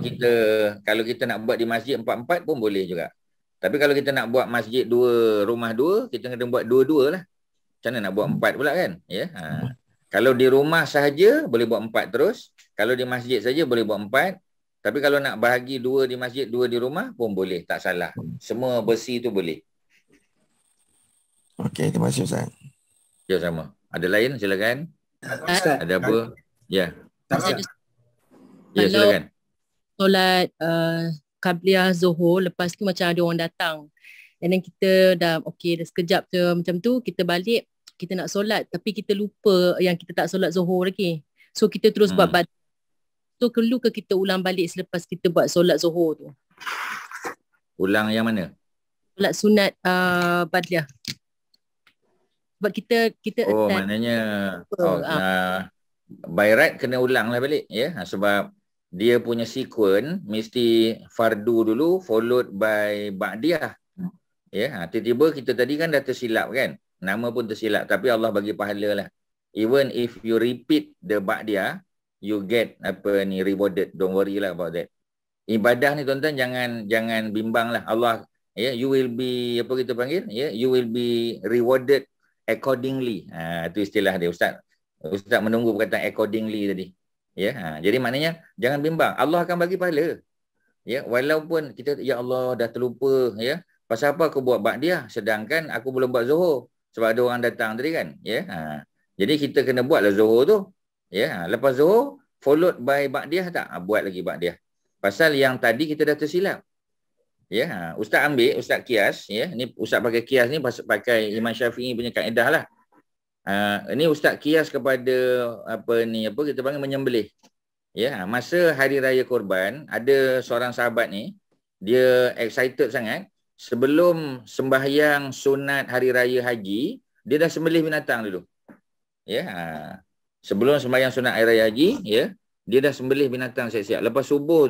kita nak buat di masjid 4-4 pun boleh juga. Tapi kalau kita nak buat masjid 2, rumah 2, kita kena buat 2-2 lah. Macam mana nak buat 4 pula kan? Ya. Kalau di rumah sahaja boleh buat 4 terus. Kalau di masjid saja boleh buat 4. Tapi kalau nak bahagi 2 di masjid, 2 di rumah pun boleh, tak salah. Semua versi tu boleh. Okey, terima kasih Ustaz. Ya, sama. Ada lain silakan. Ada apa? Ya. Ya, silakan. Solat Qabliyah Zuhur, lepas tu macam ada orang datang. And then kita dah dah sekejap je macam tu, kita balik, kita nak solat tapi kita lupa yang kita tak solat Zuhur lagi. So kita terus buat bad. So perlu ke kita ulang balik selepas kita buat solat Zuhur tu? Ulang yang mana? Solat sunat Badliyah. Sebab kita maknanya by right kena ulang lah balik ya. Sebab dia punya sequence mesti fardu dulu followed by ba'diyah. Ya, tiba-tiba kita tadi kan dah tersilap kan. Nama pun tersilap tapi Allah bagi pahala lah. Even if you repeat the ba'diyah, you get rewarded. Don't worry lah about that. Ibadah ni tuan-tuan jangan bimbang lah. Allah you will be kita panggil you will be rewarded accordingly. Itu istilah dia Ustaz menunggu perkataan accordingly tadi. Ya, jadi maknanya jangan bimbang. Allah akan bagi pahala. Ya, walaupun kita ya Allah dah terlupa ya. Pasal apa aku buat ba'diyah sedangkan aku belum buat zuhur sebab ada orang datang tadi kan. Ya. Jadi kita kena buatlah zuhur tu. Ya, lepas zuhur followed by ba'diyah tak? Buat lagi ba'diyah. Pasal yang tadi kita dah tersilap. Ya, Ustaz kias ya. Ni Ustaz pakai kias ni pakai Imam Syafi'i punya kaedah lah. Ini Ustaz kias kepada kita panggil menyembelih. Ya, masa hari raya Korban ada seorang sahabat ni dia excited sangat sebelum sembahyang sunat hari raya haji dia dah sembelih binatang dulu. Ya, sebelum sembahyang sunat hari raya haji ya, dia dah sembelih binatang siap-siap. Lepas subuh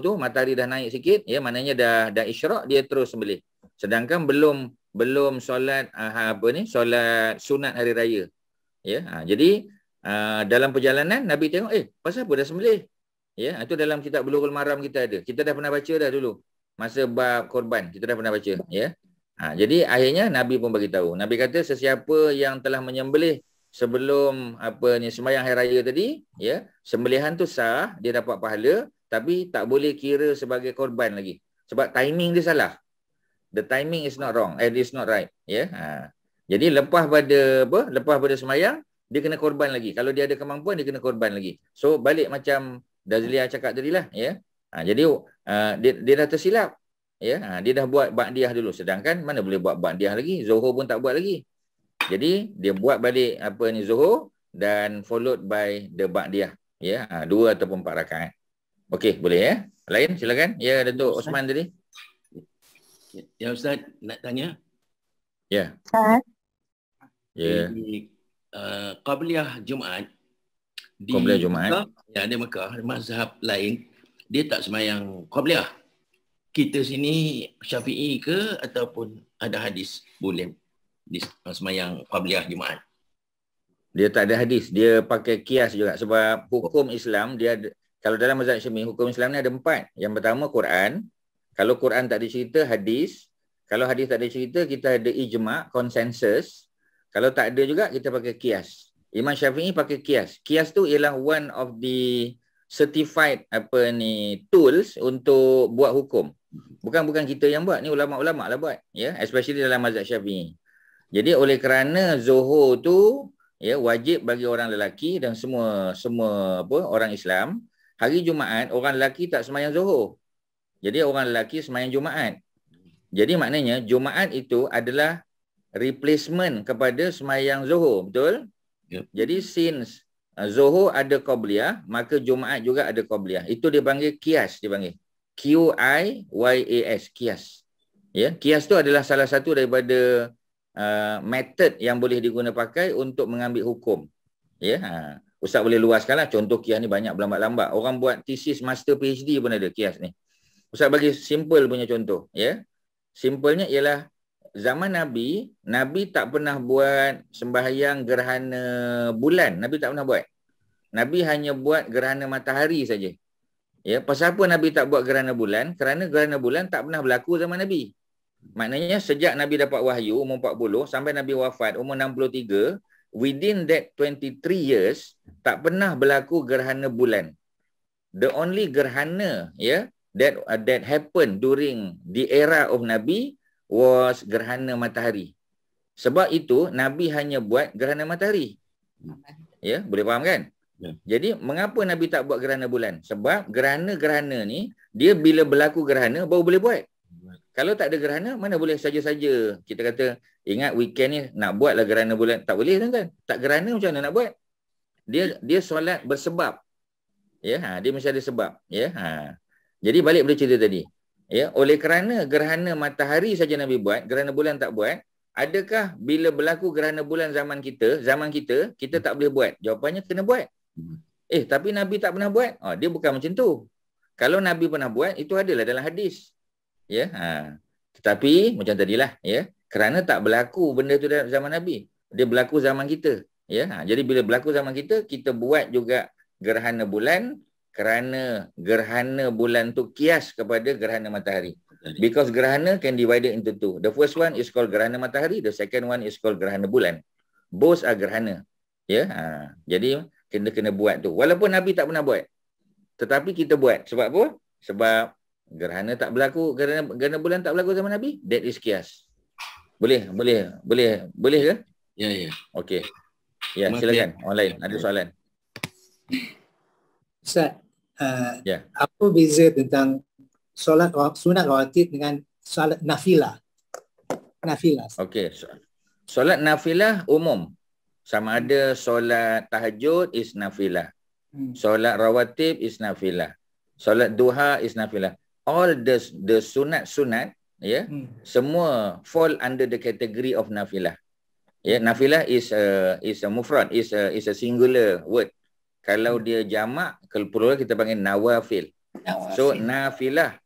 tu matahari dah naik sikit ya, maknanya dah isyraq dia terus sembelih. Sedangkan belum solat solat sunat hari raya. Ya, jadi dalam perjalanan Nabi tengok pasal apa dah sembelih? Ya, itu dalam kitab Bulughul Maram kita ada. Kita dah pernah baca dah dulu. Masa bab korban kita dah pernah baca ya. Jadi akhirnya Nabi pun bagi tahu. Nabi kata sesiapa yang telah menyembelih sebelum sembahyang hari raya tadi ya, sembelihan tu sah, dia dapat pahala tapi tak boleh kira sebagai korban lagi. Sebab timing dia salah. The timing is not wrong. It is not right. Ya. Jadi lepas pada sembahyang dia kena korban lagi. Kalau dia ada kemampuan dia kena korban lagi. So balik macam Dazlia cakap tadi lah ya. Jadi dia dah tersilap. Ya, dia dah buat ba'diyah dulu sedangkan mana boleh buat ba'diyah lagi. Zuhur pun tak buat lagi. Jadi dia buat balik zuhur dan followed by the ba'diyah ya. 2 ataupun 4 rakaat. Okey, boleh ya. Lain silakan. Ya, Datuk Osman tadi. Ya Ustaz nak tanya. Ya. Ya. Qabliyah Jumaat di Jumaat. Ya, di Mekah, mazhab lain dia tak sembahyang qabliyah. Kita sini Syafi'i ke ataupun ada hadis boleh sembahyang qabliyah Jumaat? Dia tak ada hadis, dia pakai kias juga sebab hukum Islam dia ada, kalau dalam mazhab Syafi'i hukum Islam ni ada 4. Yang pertama Quran. Kalau Quran tak dicerita hadis, Kalau hadis tak ada cerita, kita ada ijma', konsensus. Kalau tak ada juga, kita pakai kias. Imam Syafi'i pakai kias. Kias tu ialah one of the certified tools untuk buat hukum. Bukan kita yang buat, ni ulama-ulama lah buat, ya, especially dalam mazhab Syafi'i. Jadi oleh kerana zuhur tu ya wajib bagi orang lelaki dan semua orang Islam, hari Jumaat orang lelaki tak sembahyang zuhur. Jadi orang lelaki sembahyang Jumaat. Jadi maknanya Jumaat itu adalah replacement kepada sembahyang zuhur, betul? Yep. Jadi since zuhur ada qabliyah, maka Jumaat juga ada qabliyah. Itu dipanggil kias, dipanggil QIYAS, kias. Ya, kias tu adalah salah satu daripada method yang boleh digunakan pakai untuk mengambil hukum. Ya, Ustaz boleh luaskanlah. Contoh kias ni banyak berlambat-lambat. Orang buat thesis master PhD pun ada kias ni. Ustaz bagi simple punya contoh, ya. Simpelnya ialah zaman Nabi tak pernah buat sembahyang gerhana bulan. Nabi tak pernah buat. Nabi hanya buat gerhana matahari saja. Ya, pasal apa Nabi tak buat gerhana bulan? Kerana gerhana bulan tak pernah berlaku zaman Nabi. Maknanya sejak Nabi dapat wahyu umur 40 sampai Nabi wafat umur 63, within that 23 years tak pernah berlaku gerhana bulan. The only gerhana that happened during the era of Nabi was gerhana matahari. Sebab itu Nabi hanya buat gerhana matahari. Ya, boleh faham kan? Ya. Jadi mengapa Nabi tak buat gerhana bulan? Sebab gerhana-gerhana ni dia bila berlaku gerhana baru boleh buat. Kalau tak ada gerhana, mana boleh saja-saja. Kita kata, ingat weekend ni nak buatlah gerhana bulan. Tak boleh kan? Tak gerhana macam mana nak buat? Dia solat bersebab. Ya, dia mesti ada sebab. Ya, Jadi balik pada cerita tadi. Ya, oleh kerana gerhana matahari saja Nabi buat, gerhana bulan tak buat, adakah bila berlaku gerhana bulan zaman kita tak boleh buat? Jawapannya kena buat. Tapi Nabi tak pernah buat. Dia bukan macam tu. Kalau Nabi pernah buat, itu adalah dalam hadis. Ya, tetapi macam tadilah, ya, kerana tak berlaku benda tu dalam zaman Nabi, dia berlaku zaman kita. Ya, jadi bila berlaku zaman kita, kita buat juga gerhana bulan kerana gerhana bulan tu kias kepada gerhana matahari. Because gerhana can divided into two. The first one is called gerhana matahari, the second one is called gerhana bulan. Both are gerhana. Ya, jadi kena buat tu. Walaupun Nabi tak pernah buat, tetapi kita buat. Sebab apa? Sebab gerhana tak berlaku, gerhana bulan tak berlaku zaman Nabi. That is kias. Boleh ke? Ya. Okey. Ya, silakan. Orang lain ada soalan. Ustaz, apa beza tentang solat sunat rawatib dengan solat nafilah? Okey. Solat nafilah umum. Sama ada solat tahajud is nafilah. Solat rawatib is nafilah. Solat duha is nafilah. All the sunat-sunat, ya, semua fall under the category of nafilah. Ya, nafilah is a mufrad, is a singular word. Kalau dia jamak, kalau plural kita panggil nawafil. So nafilah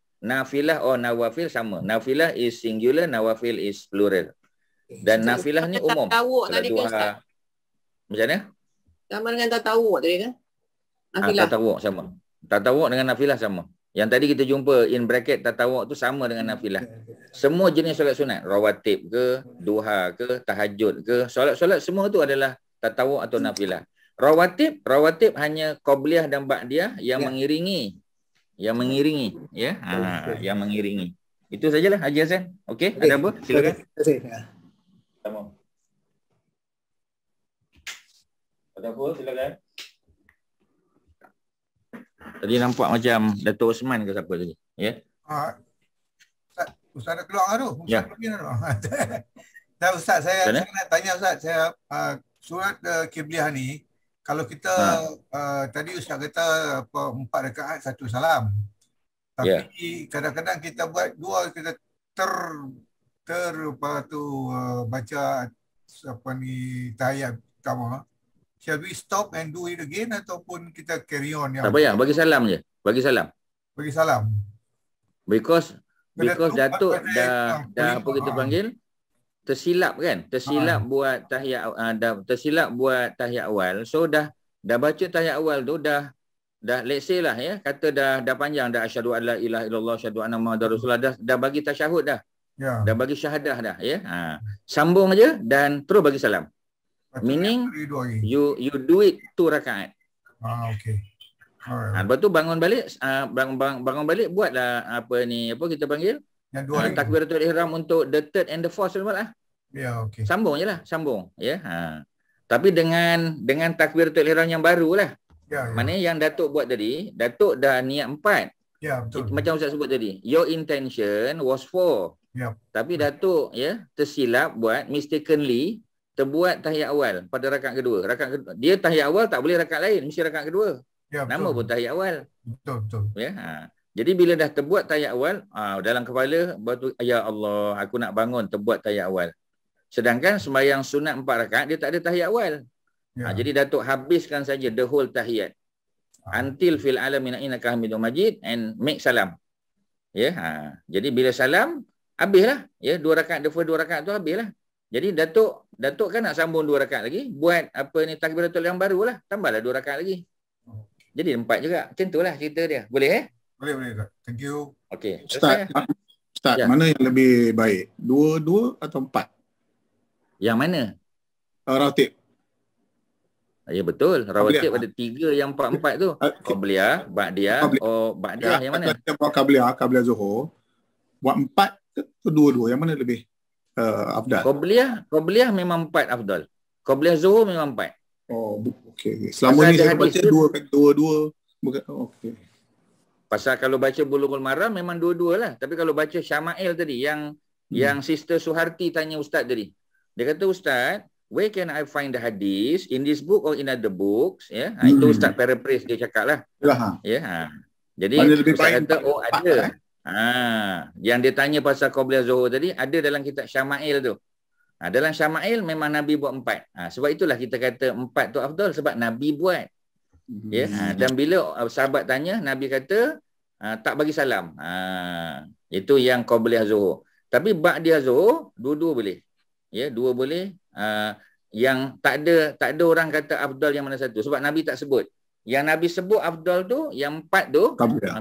or nawafil sama. Nafilah is singular, nawafil is plural. Dan nafilah ni umum. Tatawuk tadi kan Ustaz? Macam mana? Sama dengan tatawuk tadi kan? Nafilah. Tatawuk sama. Tatawuk dengan nafilah sama. Yang tadi kita jumpa in bracket tatawuk tu sama dengan nafilah. Semua jenis solat sunat, rawatib ke, duha ke, tahajud ke, solat-solat semua tu adalah tatawuk atau nafilah. Rawatib hanya qabliyah dan ba'diyah yang mengiringi. Yang mengiringi. Itu sajalah Haji Hasan. Okey, ada apa? Silakan. Sama. Ada apa? Silakan. Tadi nampak macam Dato' Osman ke siapa tadi? Ya. Ustaz dah keluar tu. Ya. Dan Ustaz, saya nak tanya Ustaz, surat Qibliyah ni, kalau kita tadi Ustaz kata 4 rakaat 1 salam. Tapi kadang-kadang kita buat 2, kita baca tahiyat pertama. Shall we stop and do it again ataupun kita carry on? Tak payah, bagi salam je. Bagi salam. Because Datuk dah apa kita panggil? Tersilap kan? Tersilap buat tahiyat awal. So dah baca tahiyat awal tu dah let's say lah, ya, kata dah panjang dah, asyhadu alla ilaha illallah asyhadu anna muhammadar rasulullah, dah bagi tasyahud dah. Ya. Dah bagi syahadah dah, ya. Sambung aja dan terus bagi salam. Meaning you do it 2 rakaat. Okey. Lepas tu bangun balik, bangun balik buatlah apa kita panggil takbiratul ihram untuk the third and the fourth lah. Ya, okey. Sambung je lah, sambung, ya. Tapi dengan takbiratul ihram yang baru lah. Ya. Maknanya yang Datuk buat tadi, Datuk dah niat 4. Ya, betul. Macam Ustaz sebut tadi, your intention was 4. Ya. Tapi Datuk tersilap buat mistakenly terbuat tahiyat awal pada rakaat kedua. Dia tahiyat awal tak boleh rakaat lain, mesti rakaat kedua. Ya, nama pun tahiyat awal. Betul. Ya. Jadi bila dah terbuat tahiyat awal, dalam kepala batu, ya Allah, aku nak bangun terbuat tahiyat awal. Sedangkan sembahyang sunat 4 rakaat dia tak ada tahiyat awal. Ya. Jadi Datuk habiskan saja the whole tahiyat. Until fil alamin innaka hamidum majid and make salam. Ya. Jadi bila salam habislah, ya, 2 rakaat, the first 2 rakaat tu habislah. Jadi Datuk kan nak sambung 2 rakaat lagi, buat takbiratul yang baru lah, tambahlah 2 rakaat lagi. Jadi 4 juga. Macam itulah cerita dia. Boleh Boleh. Thank you. Okey. Ustaz, mana yang lebih baik? 2 atau 4? Yang mana? Rawatib. Ya betul. Rawatib ada 3 yang 4 tu. Qabliyah, Ba'diyah, Ba'diyah yang mana? Kita buat Qabliyah Zuhur. Buat 4 ke 2 yang mana lebih afdal? Qabliyah memang 4 afdal. Qabliyah Zuhur memang 4. Oh, okey. Selama ni saya baca 2 bukan. Okey. Pasal kalau baca Bulughul Maram memang 2 lah. Tapi kalau baca Syama'il tadi yang Sister Suharti tanya Ustaz tadi. Dia kata, Ustaz, where can I find the hadith in this book or in other books? Ya, itu Ustaz paraphrase dia cakap lah. Ya. Jadi Ustaz kata ada. Yang dia tanya pasal Qabliyah Zuhur tadi ada dalam kitab Syama'il tu. Dalam Syama'il memang Nabi buat 4. Sebab itulah kita kata 4 tu afdal sebab Nabi buat. Ya. Dan bila sahabat tanya, Nabi kata tak bagi salam. Itu yang Qabliyah Zuhur. Tapi Ba'diyah Zuhur dua-dua boleh. Ya, 2 boleh. Yang tak ada orang kata afdal yang mana satu sebab Nabi tak sebut. Yang Nabi sebut afdal tu yang 4 tu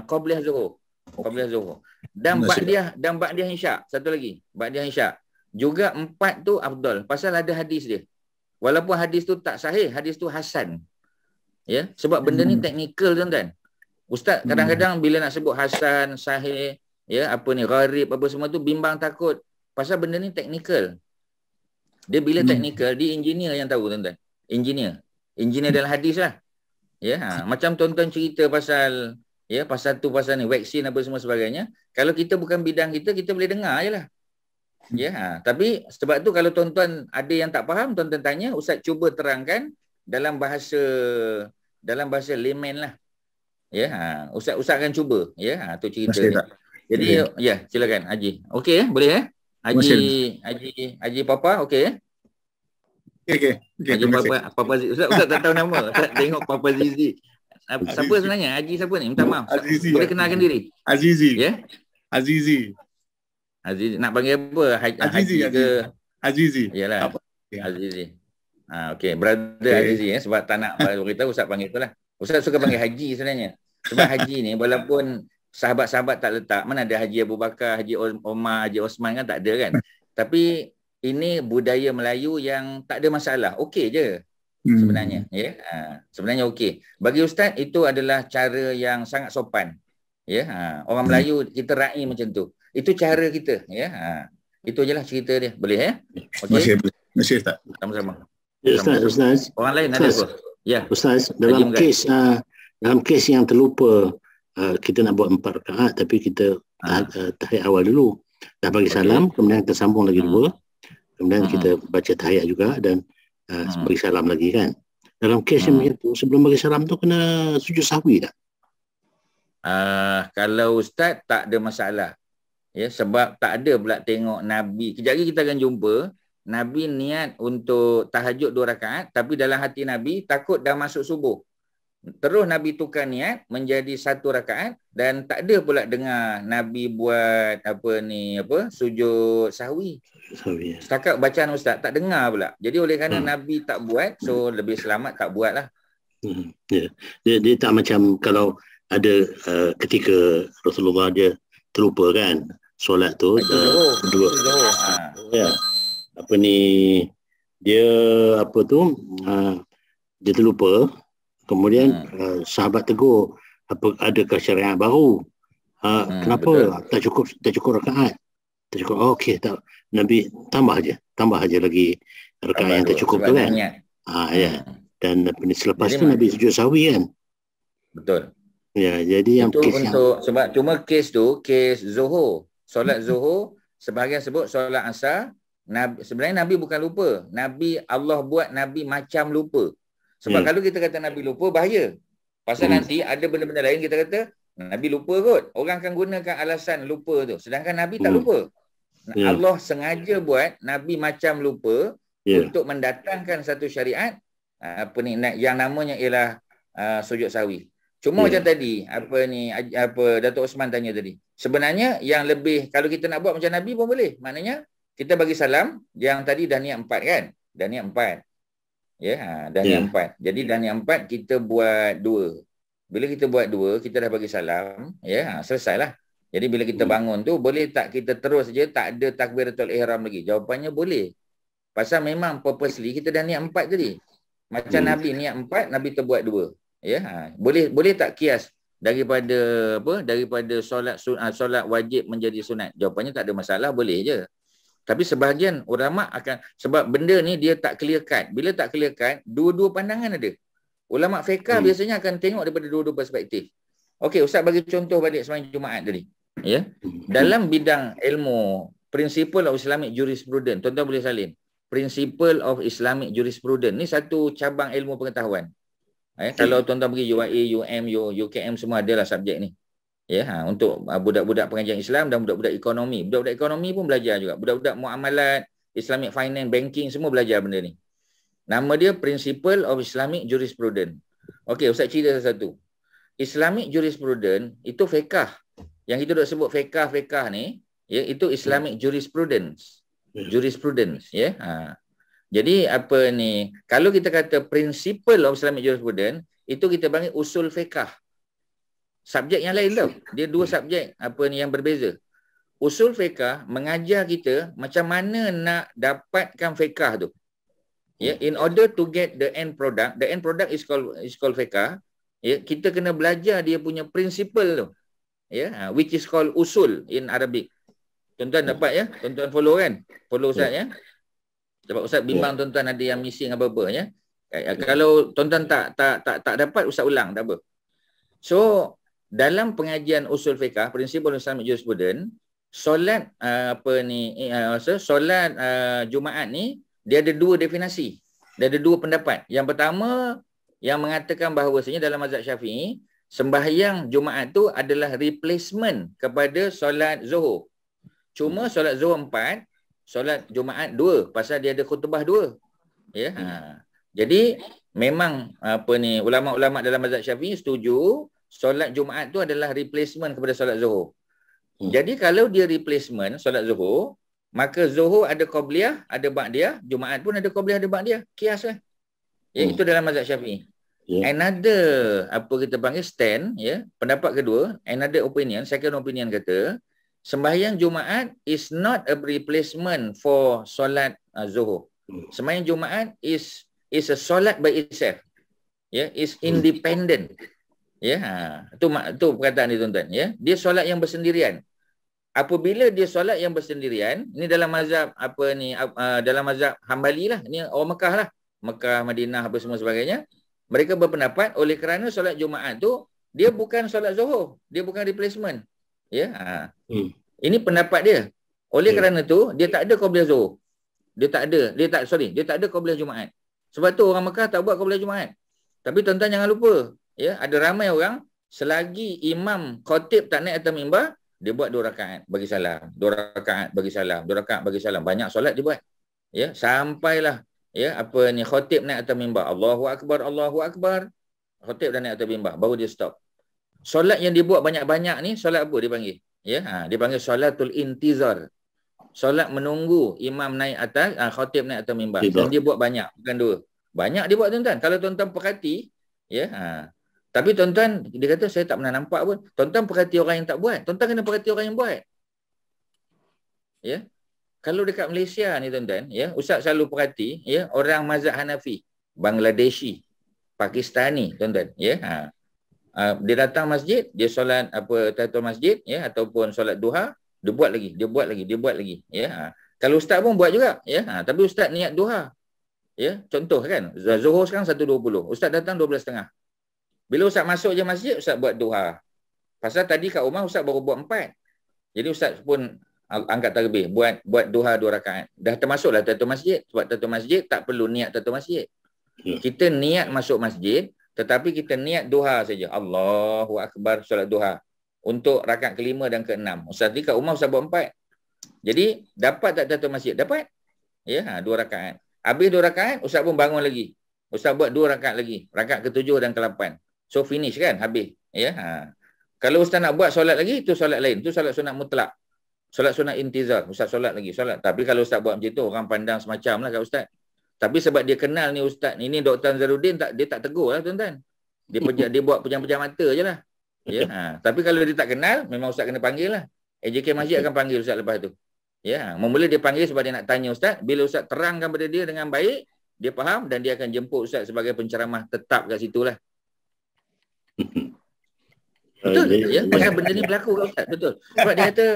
Qabliyah Zuhur. Qabliyah Zuhur. Dan Ba'diyah Isyak. Satu lagi, Ba'diyah Isyak. Juga 4 tu afdal pasal ada hadis dia. Walaupun hadis tu tak sahih, hadis tu hasan. Ya, sebab benda ni teknikal tuan-tuan. Ustaz kadang-kadang bila nak sebut hasan, sahih, ya, gharib apa semua tu bimbang takut pasal benda ni teknikal. Dia bila teknikal, dia engineer yang tahu tuan-tuan. Engineer dalam hadis lah. Ya, macam tuan-tuan cerita pasal ni vaksin apa semua sebagainya. Kalau kita bukan bidang kita boleh dengar je lah. Ya, tapi sebab tu kalau tuan-tuan ada yang tak faham, tuan-tuan tanya, Ustaz cuba terangkan dalam bahasa layman lah. Ya, Ustaz akan cuba, ya, tu cerita ni. Jadi ya, silakan Haji. Okey boleh Haji Papa okey. Okey. Haji Papa Ustaz tak tahu nama. Tak tengok Papa Zizi. Siapa sebenarnya? Haji siapa ni? Minta maaf. Azizi. Boleh kenalkan diri? Azizi. Ya? Azizi. Nak panggil apa? Azizi ke? Azizi. Yalah. Azizi. Okey, brother Azizi ya, sebab tak nak beritahu Ustaz panggil itulah. Ustaz suka panggil Haji sebenarnya. Sebab Haji ni walaupun sahabat-sahabat tak letak, mana ada Haji Abu Bakar, Haji Omar, Haji Osman kan tak ada kan. Tapi ini budaya Melayu yang tak ada masalah. Okey je. Sebenarnya ya. Sebenarnya okey. Bagi Ustaz itu adalah cara yang sangat sopan. Ya. Orang Melayu kita raih macam tu. Itu cara kita ya. Itu je lah cerita dia. Boleh ya? Okey. Masih tak? Sama-sama. Ustaz. Orang lain ada apa? Ya. Ustaz, dalam kes yang terlupa kita nak buat 4 rakaat tapi kita tahiyat awal dulu. Dah bagi salam, kemudian kita sambung lagi 2. Kemudian kita baca tahiyat juga dan bagi salam lagi kan. Dalam kes yang itu sebelum bagi salam tu kena sujud sahwi tak? Kalau Ustaz tak ada masalah. Ya, sebab tak ada pula tengok Nabi. Kejap lagi kita akan jumpa Nabi niat untuk tahajud 2 rakaat tapi dalam hati Nabi takut dah masuk subuh. Terus Nabi tukar niat menjadi 1 rakaat dan tak ada pula dengar Nabi buat sujud sahwi. Setakat bacaan Ustaz tak dengar pula. Jadi oleh kerana Nabi tak buat, so lebih selamat tak buat lah. Dia tak macam kalau ada ketika Rasulullah dia terlupa kan. solat tu dua. Ya. Apa ni, dia apa tu, dia terlupa. Kemudian sahabat tegur, adakah syariat baru? Kenapa tak cukup rakaat? Tak cukup. Okey, tak, Nabi tambah aja lagi rakaat yang tak cukup tu kan. Ya. Dan selepas tu Nabi sujud sahwi kan. Betul. Ya, jadi yang itu untuk sebab cuma kes tu kes Zuhur. Solat Zuhur sebahagian sebut solat Asar. Sebenarnya Nabi bukan lupa. Allah buat Nabi macam lupa. Sebab kalau kita kata Nabi lupa, bahaya. Pasal nanti ada benda-benda lain kita kata Nabi lupa kot. Orang akan gunakan alasan lupa tu. Sedangkan Nabi tak lupa. Allah sengaja buat Nabi macam lupa untuk mendatangkan satu syariat yang namanya ialah sujud sahwi. Cuma macam tadi, Datuk Osman tanya tadi. Sebenarnya yang lebih, kalau kita nak buat macam Nabi pun boleh. Maknanya, kita bagi salam, yang tadi dah niat 4 kan? Dah niat 4. Dah niat 4. Jadi dah niat 4, kita buat 2. Bila kita buat 2, kita dah bagi salam. Selesailah. Jadi bila kita bangun tu, boleh tak kita terus je, tak ada takbiratul ihram lagi? Jawapannya boleh. Pasal memang purposely, kita dah niat 4 tadi. Macam Nabi niat 4, Nabi terbuat 2. Boleh tak kias daripada solat wajib menjadi sunat? Jawapannya tak ada masalah, boleh je. Tapi sebahagian ulama akan, sebab benda ni dia tak clear cut. Bila tak clear cut, dua-dua pandangan ada. Ulama fiqh biasanya akan tengok daripada dua-dua perspektif. Okey, Ustaz bagi contoh balik sembahyang Jumaat tadi. Dalam bidang ilmu Principle of Islamic Jurisprudence, tuan-tuan boleh salin. Principle of Islamic Jurisprudence ni satu cabang ilmu pengetahuan. Kalau tuan-tuan pergi UIA, UKM semua adalah subjek ni. Untuk budak-budak pengajian Islam dan budak-budak ekonomi. Budak-budak ekonomi pun belajar juga. Budak-budak muamalat, Islamic finance, banking semua belajar benda ni. Nama dia Principle of Islamic Jurisprudence. Okey, Ustaz cerita satu. Islamic Jurisprudence itu fiqh. Yang kita duk sebut fiqh ni, itu Islamic Jurisprudence. Jurisprudence, Jadi apa ni, kalau kita kata Principle of Islamic Jurisprudence, itu kita panggil usul fiqh. Subjek yang lain tau. Dia dua subjek yang berbeza. Usul fiqh mengajar kita macam mana nak dapatkan fiqh tu. In order to get the end product is called fiqh. Kita kena belajar dia punya principle tu. Which is called usul in Arabic. Tuan-tuan dapat ya? Tuan-tuan follow kan? Follow Ustaz ya? Sebab Ustaz bimbang tuan-tuan ada yang missing apa-apa ya. Kalau tuan-tuan tak dapat, Ustaz ulang, tak apa. So, dalam pengajian usul fiqh, Principle of Islamic Jurisprudence, solat solat Jumaat ni dia ada dua definisi. Dia ada dua pendapat. Yang pertama yang mengatakan bahawasanya dalam mazhab Syafi'i, sembahyang Jumaat tu adalah replacement kepada solat Zuhur. Cuma solat Zuhur 4, solat Jumaat 2 pasal dia ada khutbah 2. Jadi memang ulama-ulama dalam mazhab Syafi'i setuju solat Jumaat tu adalah replacement kepada solat Zuhur. Jadi kalau dia replacement solat Zuhur, maka Zuhur ada qabliyah, ada ba'diyah, Jumaat pun ada qabliyah, ada ba'diyah. Kias kan? Itu dalam mazhab Syafi'i. Another kita panggil stand, pendapat kedua, another opinion, second opinion kata, sembahyang Jumaat is not a replacement for solat Zuhur. Sembahyang Jumaat is a solat by itself. Is independent. Itu perkataan ni tuan-tuan. Dia solat yang bersendirian. Apabila dia solat yang bersendirian, ini dalam mazhab dalam mazhab Hambali lah. Ini orang Mekah lah. Mekah, Madinah apa semua sebagainya. Mereka berpendapat oleh kerana solat Jumaat tu dia bukan solat Zuhur, dia bukan replacement. Ini pendapat dia. Oleh kerana tu dia tak ada qabliyah Zuhur. Dia tak ada qabliyah Jumaat. Sebab tu orang Mekah tak buat qabliyah Jumaat. Tapi tuan-tuan jangan lupa, ada ramai orang selagi imam khatib tak naik atas mimbar, dia buat 2 rakaat bagi salam, 2 rakaat bagi salam, 2 rakaat bagi salam. Banyak solat dia buat. Sampailah khatib naik atas mimbar, Allahu akbar, Allahu akbar. Khatib dah naik atas mimbar, baru dia stop. Solat yang dia buat banyak-banyak ni solat apa dia panggil? Dia panggil solatul intizar. Solat menunggu imam naik atas, khatib naik atas mimbar. Dan dia buat banyak, bukan 2. Banyak dia buat tuan-tuan. Kalau tuan-tuan perhati, tapi tuan-tuan, dia kata saya tak pernah nampak pun. Tuan-tuan perhati orang yang tak buat. Tuan-tuan kena perhati orang yang buat. Ya. Kalau dekat Malaysia ni tuan-tuan, ya, Ustaz selalu perhati, ya, orang mazhab Hanafi, Bangladeshi, Pakistani, tuan-tuan, ya. Dia datang masjid, dia solat tahiyatul masjid, ya, ataupun solat duha, dia buat lagi, ya. Kalau ustaz pun buat juga, ya. Tapi ustaz niat duha. Ya, contoh kan, Zuhur sekarang 1.20, ustaz datang 12.30. Bila ustaz masuk je masjid, ustaz buat duha. Pasal tadi kat rumah ustaz baru buat 4. Jadi ustaz pun angkat takbir, buat duha 2 rakaat. Dah termasuklah tahiyatul masjid. Sebab tahiyatul masjid tak perlu niat tahiyatul masjid. Kita niat masuk masjid, tetapi kita niat duha saja. Allahu Akbar, solat duha. Untuk rakaat ke-5 dan ke-6. Ustaz ni kat rumah ustaz buat 4. Jadi dapat tak tahiyatul masjid? Dapat. Ya, 2 rakaat. Habis 2 rakaat, ustaz pun bangun lagi. Ustaz buat 2 rakaat lagi. Rakaat ke-7 dan ke-8. So finish kan, habis. Ya. Kalau ustaz nak buat solat lagi, itu solat lain. Itu solat sunat mutlak. Solat sunat intizar. Ustaz solat lagi, solat. Tapi kalau ustaz buat macam tu, orang pandang semacam lah kat ustaz. Tapi sebab dia kenal ni ustaz, ini Dr. Anzaruddin, dia tak tegur lah tuan-tuan. Dia buat pejam-pejam mata je lah. Ya. Tapi kalau dia tak kenal, memang ustaz kena panggil lah. AJK Masjid akan panggil ustaz lepas tu. Ya, mula dia panggil sebab dia nak tanya ustaz. Bila ustaz terangkan pada dia dengan baik, dia faham dan dia akan jemput ustaz sebagai penceramah tetap kat situ lah. Betul? Ya, pasal benda ni berlaku kat ustaz, betul. Sebab dia kata,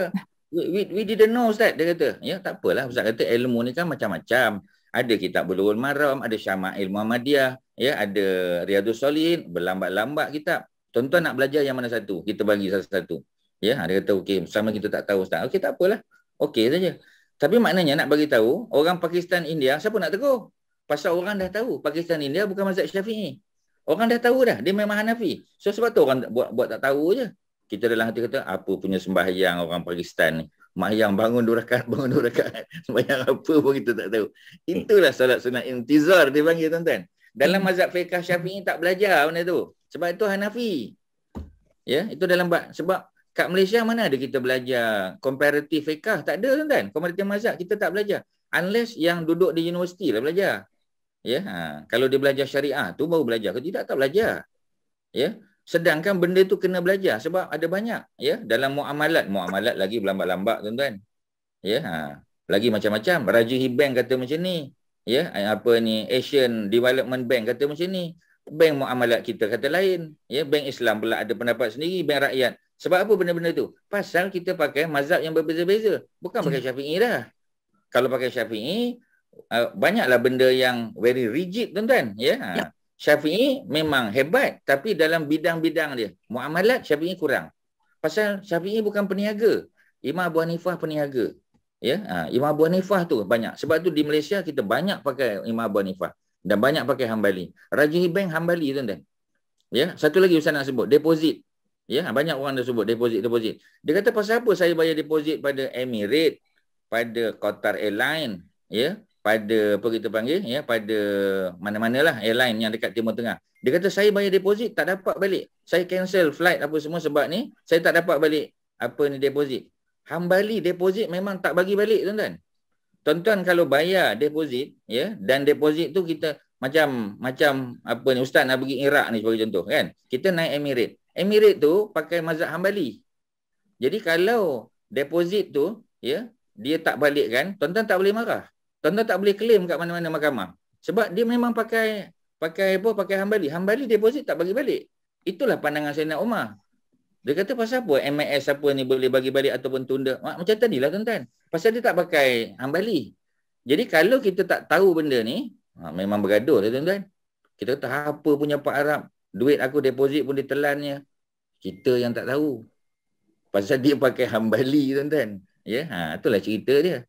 we didn't know ustaz, dia kata. Ya, tak apalah, ustaz kata ilmu ni kan macam-macam. Ada kitab Bulughul Maram, ada Syama'il Muhammadiyah, ya, ada Riyadhus Shalihin, berlambat-lambat kitab. Tuan-tuan nak belajar yang mana satu? Kita bagi satu-satu. Ya, dia kata okey, sama kita tak tahu ustaz. Okey, tak apalah. Okey saja. Tapi maknanya nak bagi tahu, orang Pakistan India, siapa nak tegur? Pasal orang dah tahu, Pakistan India bukan mazhab Syafi'i. Orang dah tahu dah, dia memang Hanafi. So sebab tu orang buat tak tahu je. Kita dalam hati kata, apa punya sembahyang orang Pakistan ni? Sembahyang bangun 2 rakaat, sembahyang apa pun kita tak tahu. Itulah solat sunat intizar dia panggil tuan-tuan. Dalam mazhab fiqh Syafi'i tak belajar benda tu. Sebab itu Hanafi. Ya, itu dalam sebab kat Malaysia mana ada kita belajar komparatif fiqh? Tak ada tuan-tuan. Komparatif mazhab kita tak belajar. Unless yang duduk di universiti lah belajar. Ya, kalau dia belajar syariah tu baru belajar. Kalau tidak tak belajar. Ya. Sedangkan benda tu kena belajar sebab ada banyak, ya, dalam muamalat lagi berlambat-lambat tuan-tuan. Ya, lagi macam-macam. Rajihi Bank kata macam ni. Ya, Asian Development Bank kata macam ni. Bank muamalat kita kata lain. Ya, bank Islam pula ada pendapat sendiri, bank rakyat. Sebab apa benda-benda tu? Pasal kita pakai mazhab yang berbeza-beza. Bukan pakai Syafi'i dah. Kalau pakai Syafi'i, banyaklah benda yang very rigid tuan-tuan. Ya. Syafi'i memang hebat, tapi dalam bidang-bidang dia. Muamalat Syafi'i kurang. Pasal Syafi'i bukan peniaga. Imam Abu Hanifah peniaga. Ya, Imam Abu Hanifah tu banyak. Sebab tu di Malaysia kita banyak pakai Imam Abu Hanifah. Dan banyak pakai Hambali. Rajihi Bank Hambali tuan-tuan. Ya, satu lagi Ustaz nak sebut, deposit. Ya, banyak orang dah sebut deposit. Dia kata pasal apa saya bayar deposit pada Emirates, pada Qatar Airline, ya, pada apa kita panggil, ya, pada mana-manalah airline yang dekat Timur Tengah. Dia kata saya bayar deposit tak dapat balik. Saya cancel flight apa semua sebab ni saya tak dapat balik apa ni deposit. Hambali deposit memang tak bagi balik tuan-tuan. Tuan-tuan kalau bayar deposit, ya, dan deposit tu kita macam apa ni ustaz nak pergi Iraq ni sebagai contoh kan. Kita naik Emirates. Emirates tu pakai mazhab Hambali. Jadi kalau deposit tu, ya, dia tak balik kan, tuan-tuan tak boleh marah. Tuan-tuan tak boleh claim kat mana-mana mahkamah. Sebab dia memang pakai Hambali. Hambali deposit tak bagi balik. Itulah pandangan Sayyidina Umar. Dia kata pasal apa MAS apa ni boleh bagi balik ataupun tunda. Macam tadilah tuan-tuan. Pasal dia tak pakai Hambali. Jadi kalau kita tak tahu benda ni, memang bergaduh lah tuan-tuan. Kita kata apa punya Pak Arab. Duit aku deposit pun ditelannya. Kita yang tak tahu. Pasal dia pakai Hambali tuan-tuan. Ya, itulah cerita dia.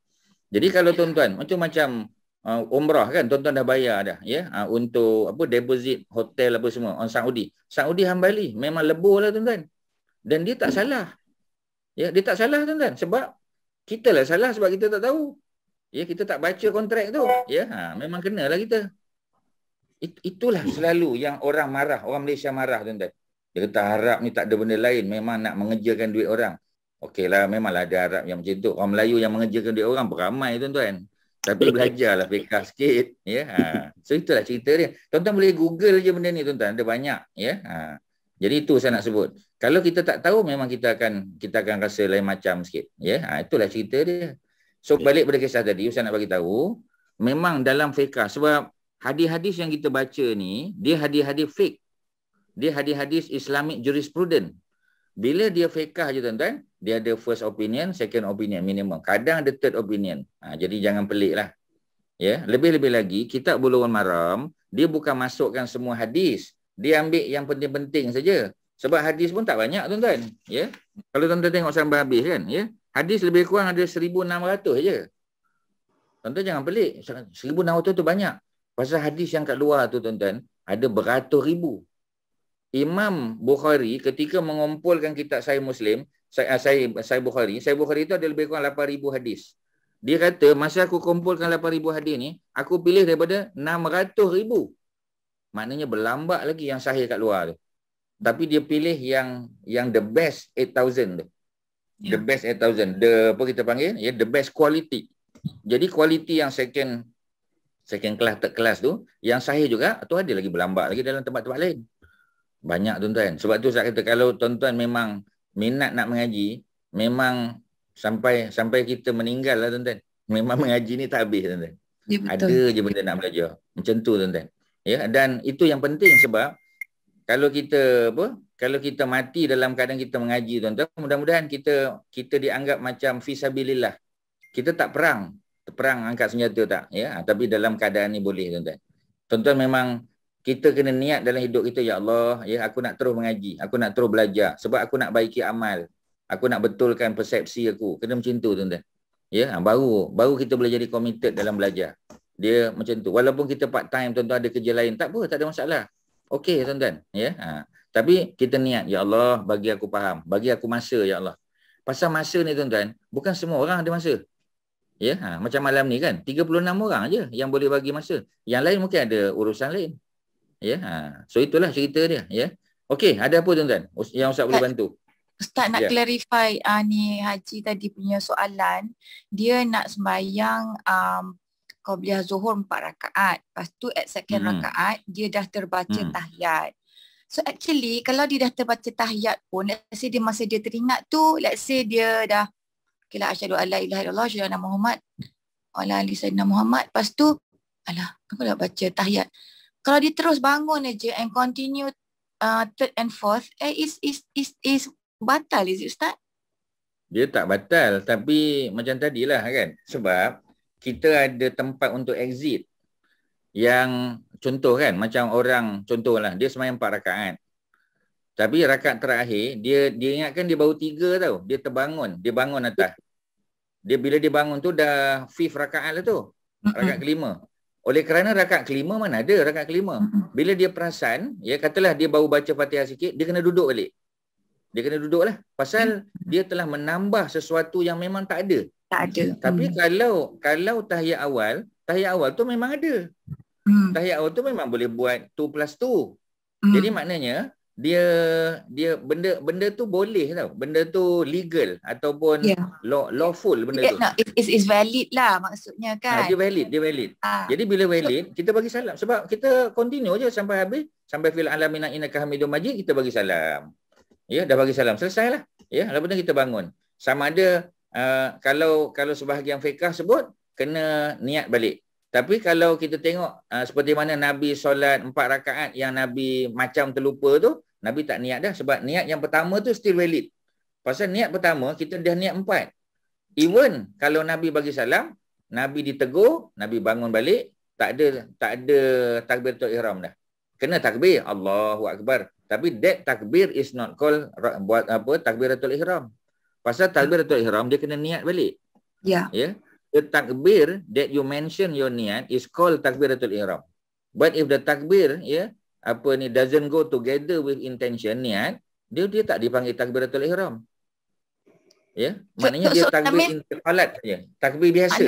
Jadi kalau tuan-tuan macam-macam umrah kan, tuan-tuan dah bayar dah, ya, untuk apa deposit hotel apa semua on Saudi. Saudi Hambali memang lebur lah tuan-tuan. Dan dia tak salah. Ya, dia tak salah tuan-tuan sebab kita lah salah sebab kita tak tahu. Ya, kita tak baca kontrak tu. Ya, memang kenalah kita. Itulah selalu yang orang marah, orang Malaysia marah tuan-tuan. Dia kata Arab ni tak ada benda lain, memang nak mengejarkan duit orang. Okeylah, memanglah ada Arab yang macam tu. Orang Melayu yang mengejarkan duit orang beramai tuan-tuan. Tapi belajarlah fiqh sikit, ya. So itulah cerita dia. Tuan-tuan boleh Google je benda ni tuan-tuan, ada banyak, ya. Jadi itu saya nak sebut. Kalau kita tak tahu memang kita akan rasa lain macam sikit, ya. Itulah cerita dia. So balik pada kisah tadi, Ustaz nak bagi tahu, memang dalam fiqh, sebab hadis-hadis yang kita baca ni, dia hadis-hadis fiqh. Dia hadis-hadis Islamic jurisprudence. Bila dia fiqh je tuan-tuan, dia ada first opinion, second opinion minimum. Kadang ada third opinion. Jadi jangan pelik lah. Ya, lebih-lebih lagi, kitab Bulughul Maram, dia bukan masukkan semua hadis. Dia ambil yang penting-penting saja. Sebab hadis pun tak banyak tuan-tuan. Ya. Kalau tuan-tuan tengok sampai habis kan, ya. Hadis lebih kurang ada 1,600 je. Tuan-tuan jangan pelik. 1,600 tu banyak. Pasal hadis yang kat luar tu tuan-tuan, ada beratus ribu. Imam Bukhari ketika mengumpulkan kitab Sahih Muslim, Sahih Bukhari itu ada lebih kurang 8,000 hadis. Dia kata, masa aku kumpulkan 8,000 hadis ni, aku pilih daripada 600,000. Maknanya berlambak lagi yang sahih kat luar tu. Tapi dia pilih yang the best 8,000 tu. The best 8,000. Apa kita panggil? Ya, the best quality. Jadi quality yang second class, third class tu, yang sahih juga, tu ada lagi berlambak lagi dalam tempat-tempat lain. Banyak tuan-tuan. Sebab tu saya kata, kalau tuan-tuan memang minat nak mengaji, memang sampai kita meninggal lah tuan-tuan. Memang mengaji ni tak habis tuan-tuan. Ya, ada je benda nak belajar. Macam tu tuan-tuan. Ya, dan itu yang penting sebab kalau kita mati dalam keadaan kita mengaji tuan-tuan, mudah-mudahan kita dianggap macam fisabilillah. Kita tak perang angkat senjata tak, ya, tapi dalam keadaan ni boleh tuan-tuan. Tuan-tuan memang kita kena niat dalam hidup kita, ya Allah, ya, aku nak terus mengaji, aku nak terus belajar sebab aku nak baiki amal. Aku nak betulkan persepsi aku. Kena macam tu tuan-tuan. Ya, baru kita boleh jadi committed dalam belajar. Dia macam tu. Walaupun kita part time tuan-tuan ada kerja lain, tak apa, tak ada masalah. Okey tuan-tuan, ya. Tapi kita niat, ya Allah, bagi aku faham, bagi aku masa, ya Allah. Pasal masa ni tuan-tuan, bukan semua orang ada masa. Ya, macam malam ni kan, 36 orang je yang boleh bagi masa. Yang lain mungkin ada urusan lain. Ya, so itulah cerita dia, ya. Okey, ada apa tuan-tuan yang Ustaz boleh bantu? Ustaz nak clarify ni Haji tadi punya soalan. Dia nak sembahyang Qabliyah Zuhur 4 rakaat. Lepas tu at second rakaat dia dah terbaca tahiyat. So actually kalau dia dah terbaca tahiyat pun, let's say dia masa dia teringat tu, let's say dia dah kila asyhadu alla ilaha illallah asyhadu anna Muhammad wa ala ali sayyidina Muhammad. Lepas tu alah, aku dah baca tahiyat. Kalau dia terus bangun aja and continue third and fourth, is batal, is it Ustaz? Dia tak batal, tapi macam tadilah kan. Sebab kita ada tempat untuk exit. Yang contoh kan, macam orang, contohlah, dia sembahyang 4 rakaat. Tapi rakaat terakhir, dia ingatkan dia baru 3 tau. Dia terbangun, dia bangun atas. Bila dia bangun tu dah 5th rakaat lah tu. Rakaat kelima. Oleh kerana rakaat kelima, mana ada rakaat kelima. Bila dia perasan, ya katalah dia baru baca Fatihah sikit, dia kena duduk balik. Dia kena duduk lah. Pasal dia telah menambah sesuatu yang memang tak ada. Tak ada. Tapi kalau tahiyat awal tu memang ada. Tahiyat awal tu memang boleh buat 2+2. Jadi maknanya dia benda tu boleh tau. Benda tu legal ataupun lawful benda tu. No, it's valid lah maksudnya kan. Dia valid. Jadi bila valid, kita bagi salam. Sebab kita continue je sampai habis. Sampai fil alamin innaka hamidum majid, kita bagi salam. Ya, dah bagi salam. Selesailah. Ya, lepas tu kita bangun. Sama ada kalau sebahagian fiqh sebut kena niat balik. Tapi kalau kita tengok seperti mana Nabi solat 4 rakaat yang Nabi macam terlupa tu, Nabi tak niat dah sebab niat yang pertama tu still valid. Pasal niat pertama kita dah niat 4. Even kalau Nabi bagi salam, Nabi ditegur, Nabi bangun balik, tak ada takbiratul ihram dah. Kena takbir Allahu akbar. Tapi that takbir is not called buat apa takbiratul ihram. Pasal takbiratul ihram dia kena niat balik. Ya. Yeah. The takbir that you mention your niat is called takbiratul ihram. But if the takbir doesn't go together with intention niat, dia tak dipanggil takbiratul ihram. Ya, maknanya dia takbir intervalat saja. Takbir biasa.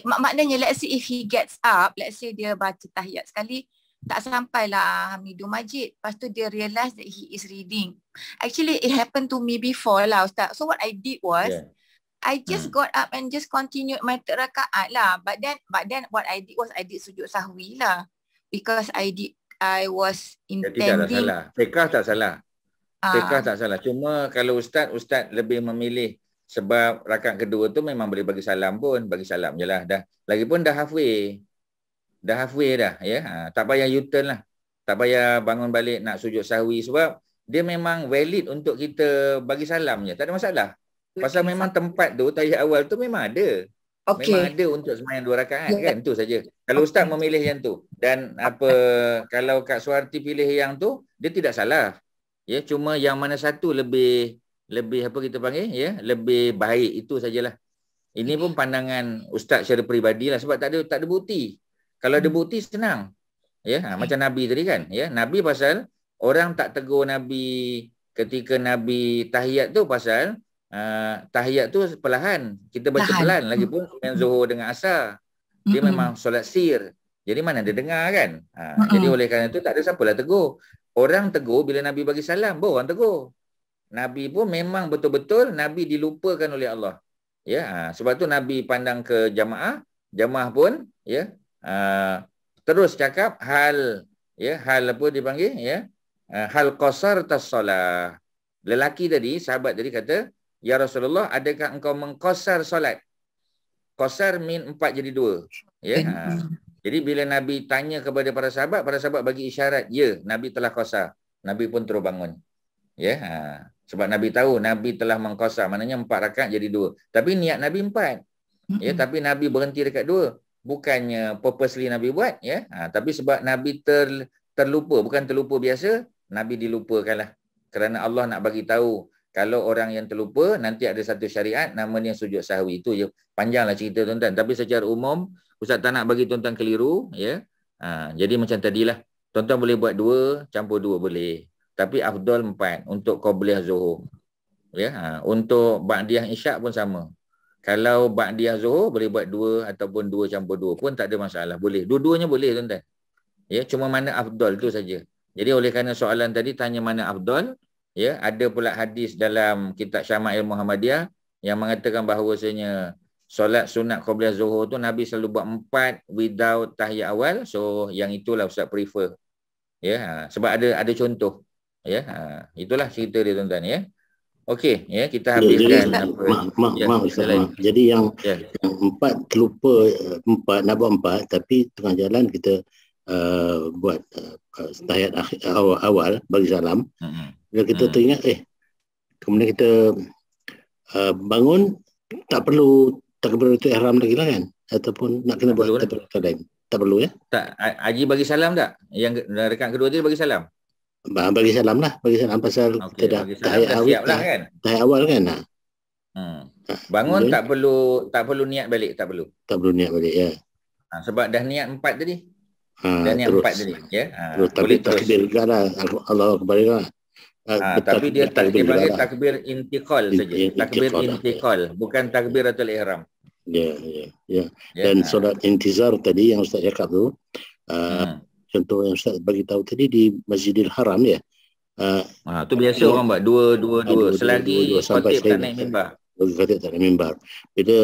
Maknanya let's say if he gets up, let's say dia baca tahiyat sekali, tak sampailah Hamidum Majid. Lepas tu dia realise that he is reading. Actually, it happened to me before lah, Ustaz. So what I did was, I just got up and just continued my third rakaat lah. But then what I did was, I did sujud sahwi lah. Because I was intending. Tidak salah. Fiqh tak salah. Fiqh tak salah. Cuma kalau Ustaz lebih memilih Sebab rakaat kedua tu memang boleh bagi salam pun, bagi salam je lah dah. Lagipun dah halfway. Dah halfway dah ya. Tak payah U-turn lah. Tak payah bangun balik nak sujud sahwi sebab dia memang valid untuk kita bagi salam je. Tak ada masalah. Pasal memang tempat tu tahiyat awal tu memang ada. Memang ada untuk sembahyang 2 rakaat kan, tu saja. Kalau ustaz memilih yang tu dan kalau Kak Suharti pilih yang tu, dia tidak salah. Ya, cuma yang mana satu lebih apa kita panggil ya, lebih baik itu sajalah. Ini pun pandangan ustaz secara peribadi lah sebab tak ada bukti. Kalau ada bukti senang. Ya, macam Nabi tadi kan, ya. Nabi pasal orang tak tegur Nabi ketika Nabi tahiyat tu pasal tahiyat tu perlahan. Kita baca pelan lagipun dengan Zuhur dengan Asar. Dia memang solat sir. Jadi mana dia dengar kan? Jadi oleh kerana itu tak ada siapalah tegur. Orang tegur bila Nabi bagi salam, baru orang tegur. Nabi pun memang betul-betul Nabi dilupakan oleh Allah. Ya, sebab tu Nabi pandang ke jamaah pun ya terus cakap hal apa dipanggil ya? Hal qasar tas-salah. Lelaki tadi, sahabat tadi kata, "Ya Rasulullah, adakah engkau mengqasar solat?" Qasar min 4 jadi 2. Ya. Jadi bila Nabi tanya kepada para sahabat bagi isyarat, ya, Nabi telah qasar. Nabi pun terus bangun. Ya. Sebab Nabi tahu Nabi telah mengqasar, maknanya 4 rakaat jadi 2. Tapi niat Nabi 4. Ya, tapi Nabi berhenti dekat 2. Bukannya purposely Nabi buat, ya. Tapi sebab Nabi terlupa, bukan terlupa biasa, Nabi dilupakanlah. Kerana Allah nak bagi tahu kalau orang yang terlupa nanti ada satu syariat namanya sujud sahwi. Itu je. Panjanglah cerita tuan-tuan, tapi secara umum ustaz tak nak bagi tuan-tuan keliru ya. Jadi macam tadilah. Tuan-tuan boleh buat 2, campur 2 boleh. Tapi afdal 4 untuk qabliyah zuhur. Ya, untuk ba'diyah isyak pun sama. Kalau ba'diyah zuhur boleh buat 2 ataupun 2 campur 2 pun tak ada masalah. Boleh. Dua-duanya boleh tuan-tuan. Ya, cuma mana afdal tu saja. Jadi oleh kerana soalan tadi tanya mana afdal, ya, ada pula hadis dalam kitab Syama'il Muhammadiyah yang mengatakan bahawasanya solat sunat qabliyah zuhur tu Nabi selalu buat 4 without tahiyat awal. So yang itulah ustaz prefer. Ya, sebab ada contoh. Ya, itulah cerita dia tuan-tuan ya. Okey, ya, kita habiskan Jadi yang 4 terlupa 4 nak buat 4 tapi tengah jalan kita buat tahiyat awal bagi salam. Bila kita teringat kemudian kita bangun tak perlu takbiratul ihram lagi lah kan, ataupun nak kena buat takbiratul lain. Tak perlu ya? Tak, Haji bagi salam tak? Yang rakaat kedua tu bagi salam. Bagi salam lah, bagi salam pasal kita dah tahiyat awal kan. Tahiyat awal kan. Bangun tak perlu niat balik, tak perlu. Tak perlu niat balik ya. Sebab dah niat 4 tadi. Dah niat 4 tadi ya. Tapi takbir lah, Allahu akbar lah. Tapi dia panggil takbir intiqal saja. Takbir intiqal, bukan takbiratul ihram. Ya. Dan solat intizar tadi yang Ustaz cakap tu, contoh yang Ustaz bagi tahu tadi di Masjidil Haram ya. Tu biasa orang buat dua selagi khatib tak naik mimbar. Khatib tak naik mimbar. Bila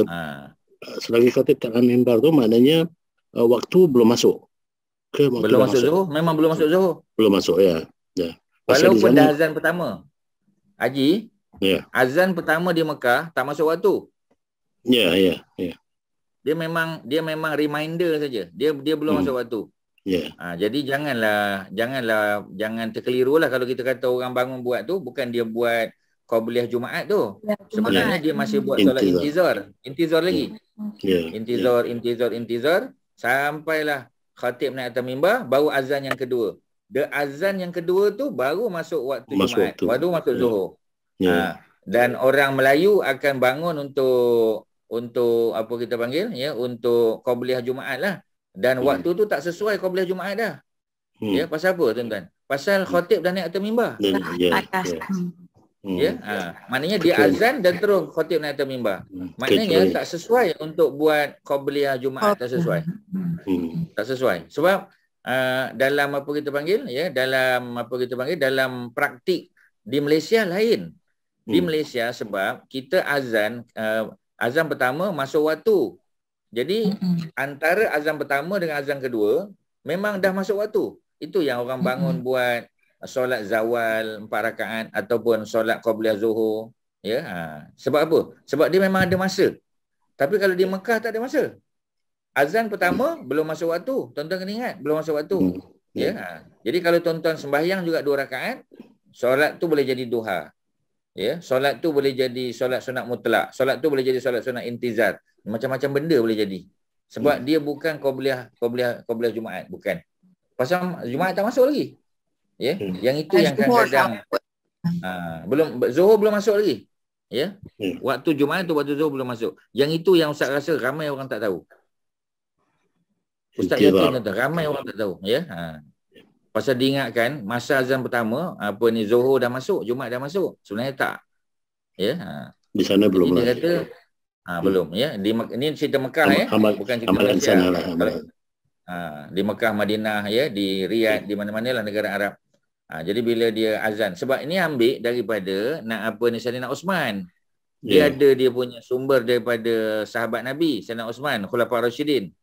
selagi khatib tak naik mimbar tu maknanya waktu belum masuk. Belum masuk zuhur? Memang belum masuk zuhur. Belum masuk ya. Walaupun dah azan pertama. Haji, ya. Azan pertama di Mekah tak masuk waktu. Ya. Dia memang reminder saja. Dia belum masuk waktu. Ya. Jadi jangan terkelirulah kalau kita kata orang bangun buat tu bukan dia buat qabliyah Jumaat tu. Sebenarnya dia masih buat solat intizar lagi. Intizar sampailah khatib naik atas mimbar baru azan yang kedua. Azan yang kedua tu baru masuk waktu Jumaat, baru masuk zuhur. Dan orang Melayu akan bangun untuk apa kita panggil ya, untuk qabliyah Jumaat lah. Dan waktu tu tak sesuai qabliyah Jumaat dah. Ya, pasal apa tuan-tuan? Pasal khatib dah naik atas mimbar. Maknanya dia azan dan terus khatib naik atas mimbar. Maknanya tak sesuai untuk buat qabliyah Jumaat, tak sesuai. Tak sesuai. Sebab dalam apa kita panggil ya, dalam praktik di Malaysia lain. Di Malaysia sebab kita azan pertama masuk waktu. Jadi antara azan pertama dengan azan kedua memang dah masuk waktu. Itu yang orang bangun buat solat zawal 4 rakaat ataupun solat qabliyah zuhur Ya, sebab apa? Sebab dia memang ada masa. Tapi kalau di Mekah tak ada masa. Azan pertama belum masuk waktu. Tuan-tuan kena ingat, belum masuk waktu. Ya. Jadi kalau tuan-tuan sembahyang juga 2 rakaat, solat tu boleh jadi duha. Ya, solat tu boleh jadi solat sunat mutlak. Solat tu boleh jadi solat sunat intizar. Macam-macam benda boleh jadi. Sebab dia bukan qabliyah Jumaat, bukan. Pasal Jumaat tak masuk lagi. Ya, yang itu yang kadang-kadang belum Zuhur belum masuk lagi. Ya. Waktu Jumaat tu waktu Zuhur belum masuk. Yang itu yang Ustaz rasa ramai orang tak tahu. Ustaz yakin tuan, ramai orang tak tahu, ya. Pasal diingatkan masa azan pertama Zuhur dah masuk, Jumaat dah masuk. Sebenarnya tak. Ya. Di sana belum. Dia kata belum, ya. Ini cerita Mekah, bukan cerita Malaysia. Di Mekah, Madinah, ya, di Riyadh, di mana-mana lah negara Arab. Jadi bila dia azan, sebab ini ambil daripada Sayyidina Osman. Dia ada dia punya sumber daripada sahabat Nabi, Sayyidina Osman, Khulafaur Rasyidin.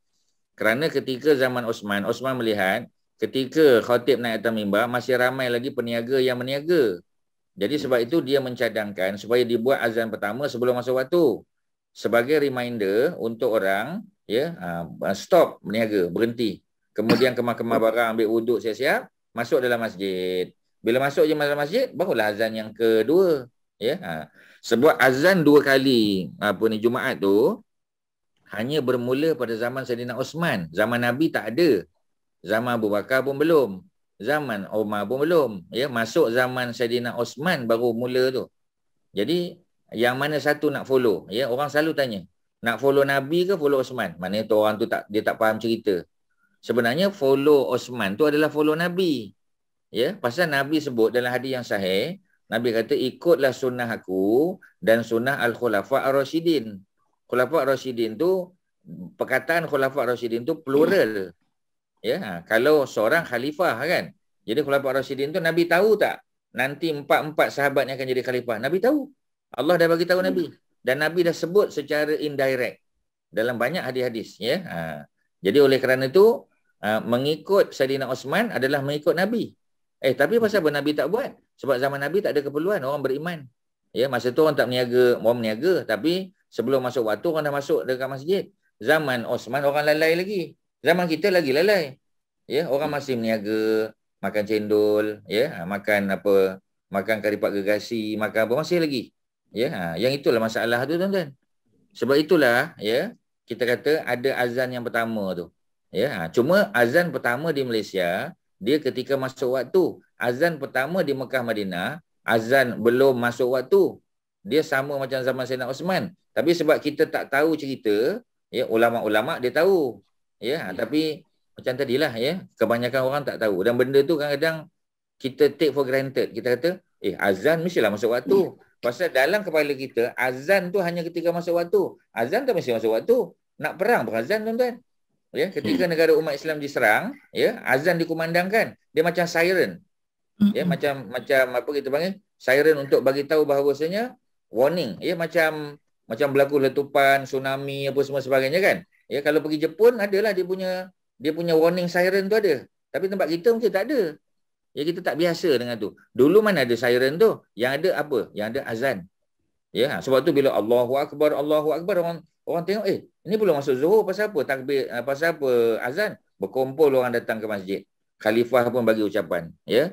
Kerana ketika zaman Osman melihat ketika khatib naik atas mimbar masih ramai lagi peniaga yang meniaga. Jadi sebab itu dia mencadangkan supaya dibuat azan pertama sebelum masuk waktu. Sebagai reminder untuk orang, ya, stop berniaga, berhenti. Kemudian kemas-kemas barang, ambil wuduk siap-siap, masuk dalam masjid. Bila masuk je dalam masjid, barulah azan yang kedua, ya. Sebab azan 2 kali Jumaat tu hanya bermula pada zaman Sayyidina Osman. Zaman Nabi tak ada. Zaman Abu Bakar pun belum. Zaman Umar pun belum. Ya, masuk zaman Sayyidina Osman baru mula tu. Jadi yang mana satu nak follow? Ya, orang selalu tanya, nak follow Nabi ke follow Osman? Maknanya tu orang tu dia tak faham cerita. Sebenarnya follow Osman tu adalah follow Nabi. Ya, pasal Nabi sebut dalam hadis yang sahih, Nabi kata ikutlah sunnah aku dan sunnah al-Khulafa ar-Rasyidin. Khulafa ar-Rasyidin tu, perkataan Khulafa ar-Rasyidin tu plural. Ya, kalau seorang khalifah kan. Jadi Khulafa ar-Rasyidin tu Nabi tahu tak nanti 4 sahabatnya akan jadi khalifah? Nabi tahu. Allah dah bagi tahu Nabi. Dan Nabi dah sebut secara indirect dalam banyak hadis-hadis, ya. Jadi oleh kerana itu mengikut Sayyidina Osman adalah mengikut Nabi. Tapi pasal apa Nabi tak buat? Sebab zaman Nabi tak ada keperluan orang beriman. Ya, masa tu orang tak meniaga, orang meniaga, tapi sebelum masuk waktu orang dah masuk dekat masjid. Zaman Osman orang lalai lagi. Zaman kita lagi lalai. Ya, orang masih meniaga, makan cendol, ya, makan karipat gergasi, makan apa masih lagi. Ya, yang itulah masalah tu tuan-tuan. Sebab itulah, ya, kita kata ada azan yang pertama tu. Ya, cuma azan pertama di Malaysia dia ketika masuk waktu. Azan pertama di Mekah Madinah, azan belum masuk waktu. Dia sama macam zaman Sayyidina Osman. Tapi sebab kita tak tahu cerita, ya, ulama-ulama dia tahu. Ya, tapi macam tadilah, ya, kebanyakan orang tak tahu. Dan benda tu kadang-kadang kita take for granted. Kita kata, azan mestilah masuk waktu. Pasal dalam kepala kita, azan tu hanya ketika masuk waktu. Azan tak mesti masuk waktu. Nak perang berazan, tuan-tuan. Ya, ketika negara umat Islam diserang, ya, azan dikumandangkan. Dia macam siren. Ya, macam apa kita panggil? Siren untuk bagi tahu bahawasanya warning. Ya, macam berlaku letupan, tsunami apa semua sebagainya kan. Ya, kalau pergi Jepun adalah dia punya warning siren tu ada. Tapi tempat kita mungkin tak ada. Ya, kita tak biasa dengan tu. Dulu mana ada siren tu? Yang ada apa? Yang ada azan. Ya, sebab tu bila Allahu Akbar, orang tengok, ini belum masuk Zuhur, pasal apa? Takbir, pasal apa azan? Berkumpul orang datang ke masjid. Khalifah pun bagi ucapan, ya.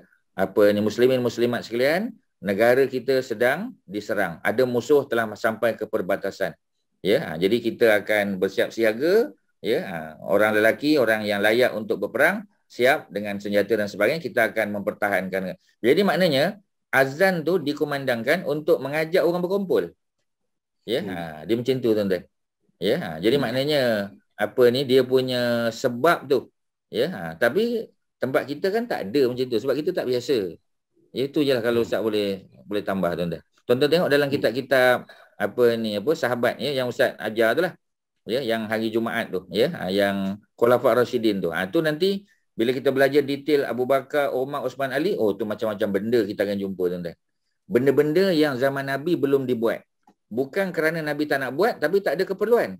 Muslimin muslimat sekalian, negara kita sedang diserang. Ada musuh telah sampai ke perbatasan. Ya, jadi kita akan bersiap siaga, ya. Orang lelaki, orang yang layak untuk berperang, siap dengan senjata dan sebagainya, kita akan mempertahankan. Jadi maknanya azan tu dikumandangkan untuk mengajak orang berkumpul. Ya, dia macam tu tuan-tuan. Ya, jadi maknanya dia punya sebab tu. Ya, tapi tempat kita kan tak ada macam tu sebab kita tak biasa. Itu je lah kalau Ustaz boleh tambah tuan-tuan. Tuan-tuan tengok dalam kitab-kitab sahabat, ya, yang Ustaz ajar tu lah. Ya, yang hari Jumaat tu, ya, yang Khulafa Rasyidin tu. Tu nanti bila kita belajar detail Abu Bakar, Umar, Osman, Ali, tu macam-macam benda kita akan jumpa tuan-tuan. Benda-benda yang zaman Nabi belum dibuat. Bukan kerana Nabi tak nak buat, tapi tak ada keperluan.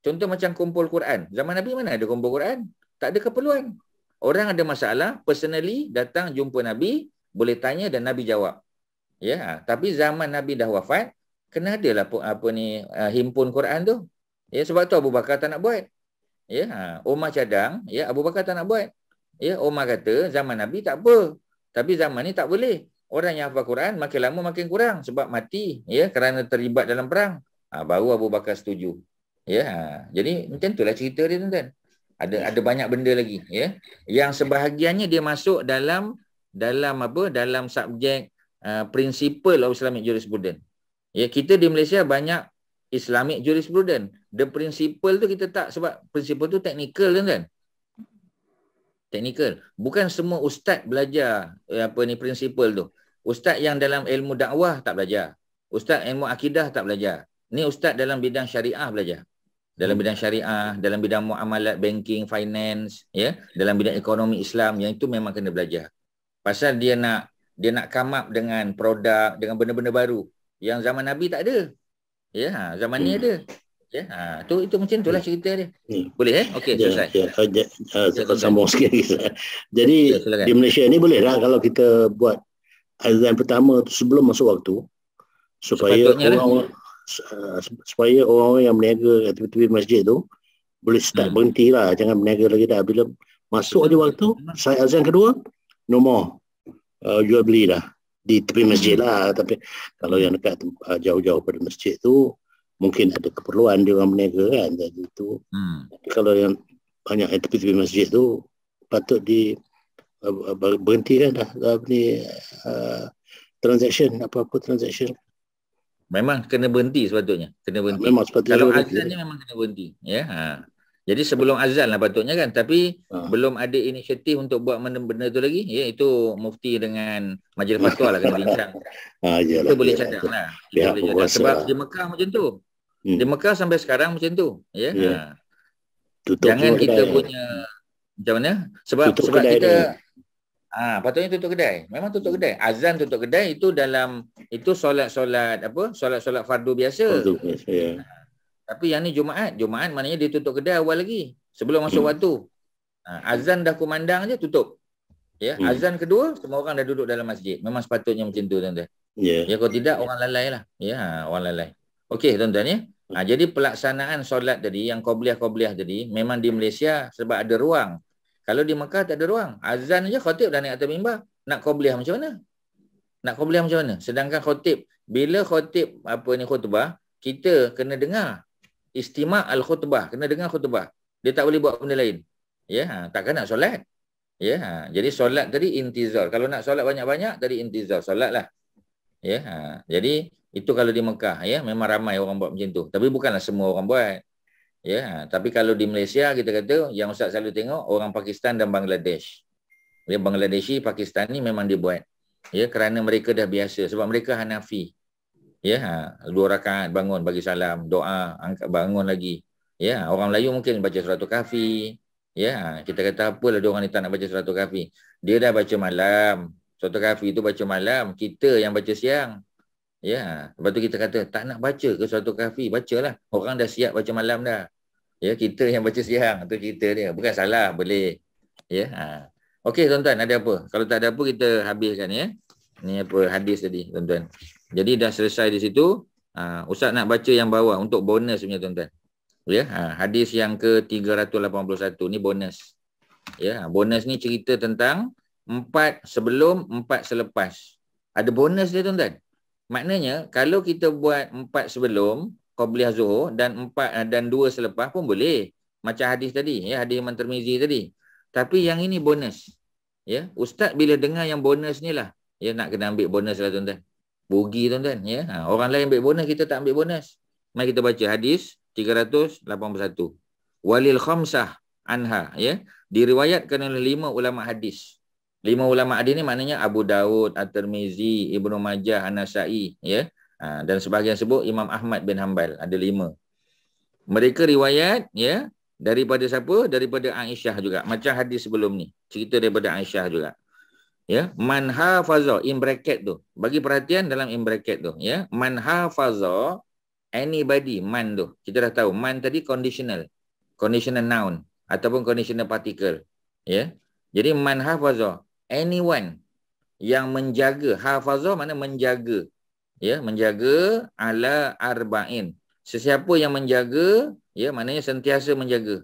Contoh macam kumpul Quran. Zaman Nabi mana ada kumpul Quran? Tak ada keperluan. Orang ada masalah, personally datang jumpa Nabi, boleh tanya dan Nabi jawab. Ya, tapi zaman Nabi dah wafat, Kena adalah himpun Quran tu. Ya, sebab tu Abu Bakar tak nak buat. Ya, Umar cadang, ya, Abu Bakar tak nak buat. Ya, Umar kata zaman Nabi tak apa. Tapi zaman ni tak boleh. Orang yang hafal Quran makin lama makin kurang sebab mati, ya, kerana terlibat dalam perang. Baru Abu Bakar setuju. Ya, jadi macam itulah cerita dia, tuan-tuan. Ada banyak benda lagi, ya. Yang sebahagiannya dia masuk dalam subjek principle of Islamic jurisprudence. Ya, kita di Malaysia banyak Islamic jurisprudence. The principle tu kita tak, sebab principle tu technical, kan? Technical. Bukan semua ustaz belajar principle tu. Ustaz yang dalam ilmu dakwah tak belajar. Ustaz ilmu akidah tak belajar. Ni ustaz dalam bidang syariah belajar. Dalam bidang syariah, dalam bidang muamalat, banking, finance, ya, dalam bidang ekonomi Islam, yang itu memang kena belajar. Pasal dia nak come up dengan produk, dengan benda-benda baru yang zaman Nabi tak ada. Ya, zaman ni ada. Ya, itu macam itulah cerita dia. Boleh Okey, selesai. Saya sambung sikit lagi. Jadi di Malaysia ni boleh lah kalau kita buat azan pertama tu sebelum masuk waktu, supaya orang yang berniaga kat tepi-tepi masjid tu boleh start berhenti lah, jangan berniaga lagi dah. Bila masuk je waktu, saya azan kedua, no more jual beli dah di tepi masjid lah. Tapi kalau yang dekat jauh-jauh pada masjid tu mungkin ada keperluan dia orang berniaga, kan, jadi tu. Kalau yang banyak yang tepi-tepi masjid tu patut berhentikan dah transaction, apa-apa transaction. Memang kena berhenti sepatutnya. Kena berhenti. Memang sepatutnya. Kalau azan ni memang kena berhenti. Ya. Jadi sebelum azan lah patutnya, kan. Tapi belum ada inisiatif untuk buat benda tu lagi. Ya, itu mufti dengan majlis fatwa lah kena bincang. Kita boleh cadang lah. Sebab di Mekah macam tu. Di Mekah sampai sekarang macam tu. Ya. Jangan kita punya macam mana? Sebab kita patutnya tutup kedai. Memang tutup kedai. Azan tutup kedai itu solat fardu biasa. Tapi yang ni Jumaat maknanya dia tutup kedai awal lagi sebelum masuk waktu. Azan dah kumandang je tutup. Ya, azan kedua semua orang dah duduk dalam masjid. Memang sepatutnya macam tu, tuan-tuan. Ya, kalau tidak orang lalai lah. Ya, orang lalai. Okey, tuan-tuan, ya. Jadi pelaksanaan solat tadi yang qabliyah tadi memang di Malaysia sebab ada ruang. Kalau di Mekah tak ada ruang. Azan aja khatib dah naik atas mimbar. Nak qabliyah macam mana? Sedangkan khatib, bila khatib khutbah, kita kena dengar istima' al-khutbah, kena dengar khutbah. Dia tak boleh buat benda lain. Ya, takkan nak solat. Ya, jadi solat tadi intizar. Kalau nak solat banyak-banyak tadi intizar, solatlah. Ya, jadi itu kalau di Mekah, ya, memang ramai orang buat macam tu. Tapi bukanlah semua orang buat. Ya, tapi kalau di Malaysia kita kata yang Ustaz selalu tengok orang Pakistan dan Bangladesh. Ya, Bangladeshi, Pakistan ni memang dia buat. Ya, kerana mereka dah biasa sebab mereka Hanafi. Ya, 2 rakaat bangun bagi salam, doa, angkat bangun lagi. Ya, orang Melayu mungkin baca surah Kahfi. Ya, kita kata apalah dia orang ni tak nak baca surah Kahfi. Dia dah baca malam. Surah Kahfi tu baca malam, kita yang baca siang. Ya, lepas tu kita kata tak nak baca ke surah Kahfi, bacalah. Orang dah siap baca malam dah. Ya, kita yang baca siang, tu cerita dia. Bukan salah, boleh. Ya. Okey, tuan-tuan, ada apa? Kalau tak ada apa kita habiskan, ya. Ni apa hadis tadi, tuan-tuan. Jadi dah selesai di situ. Ustaz nak baca yang bawah untuk bonus punya, tuan-tuan. Ya, hadis yang ke-381 ni bonus. Ya, bonus ni cerita tentang 4 sebelum, 4 selepas. Ada bonus dia, tuan-tuan. Maknanya kalau kita buat 4 sebelum qabliyah zuhur dan 2 selepas pun boleh. Macam hadis tadi, ya, hadis Imam Tirmizi tadi. Tapi yang ini bonus. Ya, ustaz bila dengar yang bonus ni lah, ya, nak kena ambil bonus lah, tuan-tuan. Rugi, tuan-tuan, ya. Orang lain ambil bonus, kita tak ambil bonus. Mari kita baca hadis 381. Walil khamsah anha, ya. Diriwayatkan oleh 5 ulama hadis. 5 ulama hadis ni maknanya Abu Daud, At-Tirmizi, Ibnu Majah, An-Nasa'i, ya. Dan sebahagian sebut Imam Ahmad bin Hanbal, ada 5. Mereka riwayat, ya, daripada siapa? Daripada Aisyah juga. Macam hadis sebelum ni, cerita daripada Aisyah juga. Ya, man hafaza, in bracket tu. Bagi perhatian dalam in bracket tu, ya. Man hafaza, anybody, man tu. Kita dah tahu man tadi conditional noun ataupun conditional particle, ya. Jadi man hafaza, anyone yang menjaga. Hafaza mana menjaga. ya, menjaga ala arba'in. Sesiapa yang menjaga, ya, maknanya sentiasa menjaga.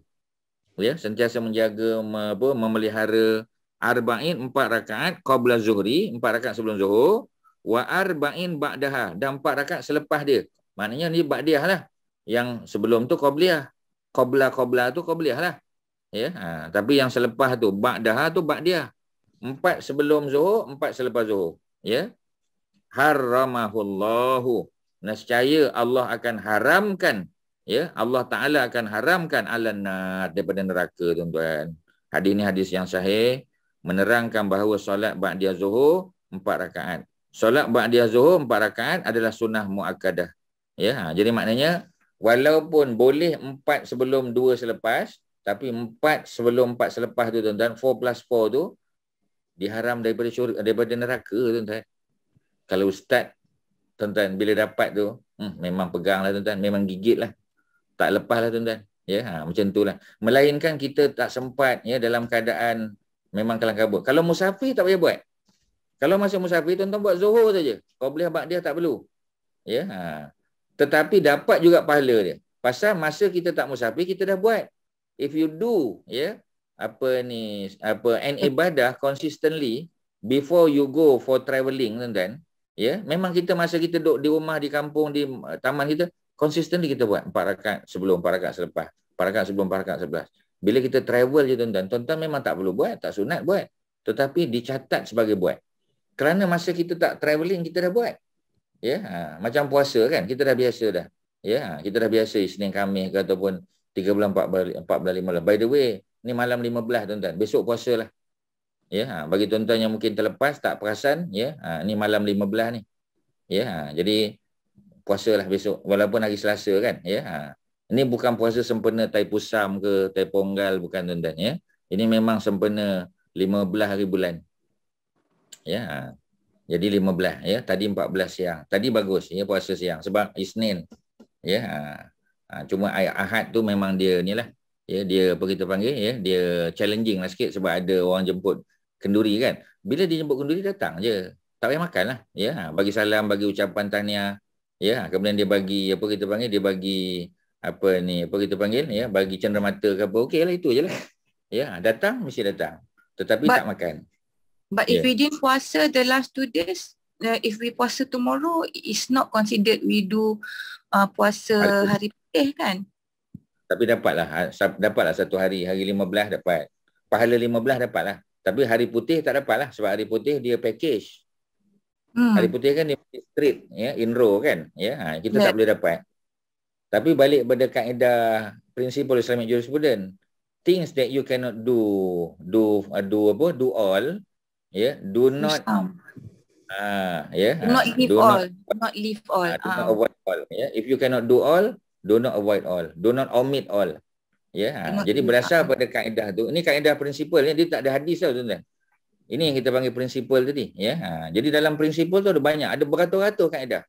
Ya, sentiasa menjaga, memelihara arba'in 4 rakaat qabla zuhri, 4 rakaat sebelum zuhur, wa arba'in ba'daha, dan 4 rakaat selepas dia. Maknanya ni ba'diyah lah. Yang sebelum tu qabliyah. Qabla tu qabliyah lah. Ya, tapi yang selepas tu ba'daha tu ba'diyah. 4 sebelum zuhur, 4 selepas zuhur. Ya. Haramahullahu. Nescaya Allah akan haramkan, ya, Allah Taala akan haramkan alannar, daripada neraka, tuan-tuan. Hadis ni hadis yang sahih menerangkan bahawa solat ba'diyah zuhur 4 rakaat. Solat ba'diyah zuhur 4 rakaat adalah sunnah muakkadah. Ya, jadi maknanya walaupun boleh 4 sebelum 2 selepas, tapi 4 sebelum 4 selepas tu, tuan-tuan, 4 plus 4 tu diharam daripada daripada neraka, tuan-tuan. Kalau ustaz, tuan-tuan, bila dapat tu, memang pegang lah, tuan-tuan, memang gigit lah, tak lepas lah, tuan-tuan. Ya, macam tu lah. Melainkan kita tak sempat, ya, dalam keadaan memang kelang kabut. Kalau musafir tak payah buat. Kalau masa musafir, tuan-tuan buat zuhur saja. Qabliyah ba'diyah tak perlu. Ya, tetapi dapat juga pahala dia. Pasal masa kita tak musafir, kita dah buat. If you do, ya, an ibadah consistently before you go for travelling, tuan-tuan, ya, memang kita masa kita duduk di rumah, di kampung, di taman kita, consistently kita buat 4 rakaat sebelum, 4 rakaat selepas, 4 rakaat sebelum, 4 rakaat selepas. Bila kita travel je, tuan-tuan, tuan-tuan memang tak perlu buat, tak sunat buat, tetapi dicatat sebagai buat. Kerana masa kita tak travelling, kita dah buat. Ya, macam puasa kan, kita dah biasa dah. Ya, kita dah biasa Isnin, Khamis ke, ataupun 3 bulan, 4 bulan, 5 bulan. By the way, ni malam 15, tuan-tuan, besok puasa lah. Ya, bagi tuan-tuan yang mungkin terlepas, tak perasan, ya, ni malam 15 ni. Ya, jadi puasalah besok, walaupun hari Selasa kan, ya. Ini bukan puasa sempena Taipusam ke Taiponggal, bukan, tuan-tuan, ya. Ini memang sempena 15 hari bulan. Ya. Jadi 15, ya. Tadi 14 siang. Tadi bagus, ya, puasa siang sebab Isnin. Ya. Cuma Ahad tu memang dia nilah. Ya, dia apa kita panggil, ya, dia challenging lah sikit sebab ada orang jemput kenduri kan. Bila dia jemput kenduri, datang je. Tak payah makan lah. Ya, bagi salam, bagi ucapan tahniah. Ya, kemudian dia bagi apa kita panggil, dia bagi apa ni, apa kita panggil, ya, bagi cenderamata ke apa. Okeylah, itu je lah. Ya, datang mesti datang. Tetapi tak makan. But if we didn't puasa the last 2 days, if we puasa tomorrow, it's not considered we do puasa hari putih kan? Tapi dapatlah satu hari 15 dapat. Pahala 15 dapatlah. Tapi hari putih tak dapatlah sebab hari putih dia package. Hari putih kan dia straight, ya, in-row kan. Ya, kita tak boleh dapat. Tapi balik pada kaedah prinsipal Islamic jurisprudence, things that you cannot do all, ya, do not do not leave all. Do not leave all. Do not avoid all. Ya, if you cannot do all, do not avoid all. Do not omit all. Ya, jadi berdasar pada kaedah tu. Ini kaedah prinsipal, ya, dia tak ada hadis tau, tuan-tuan. Ini yang kita panggil prinsipal tadi, ya. Jadi dalam prinsipal tu ada banyak, ada beratus-ratus kaedah.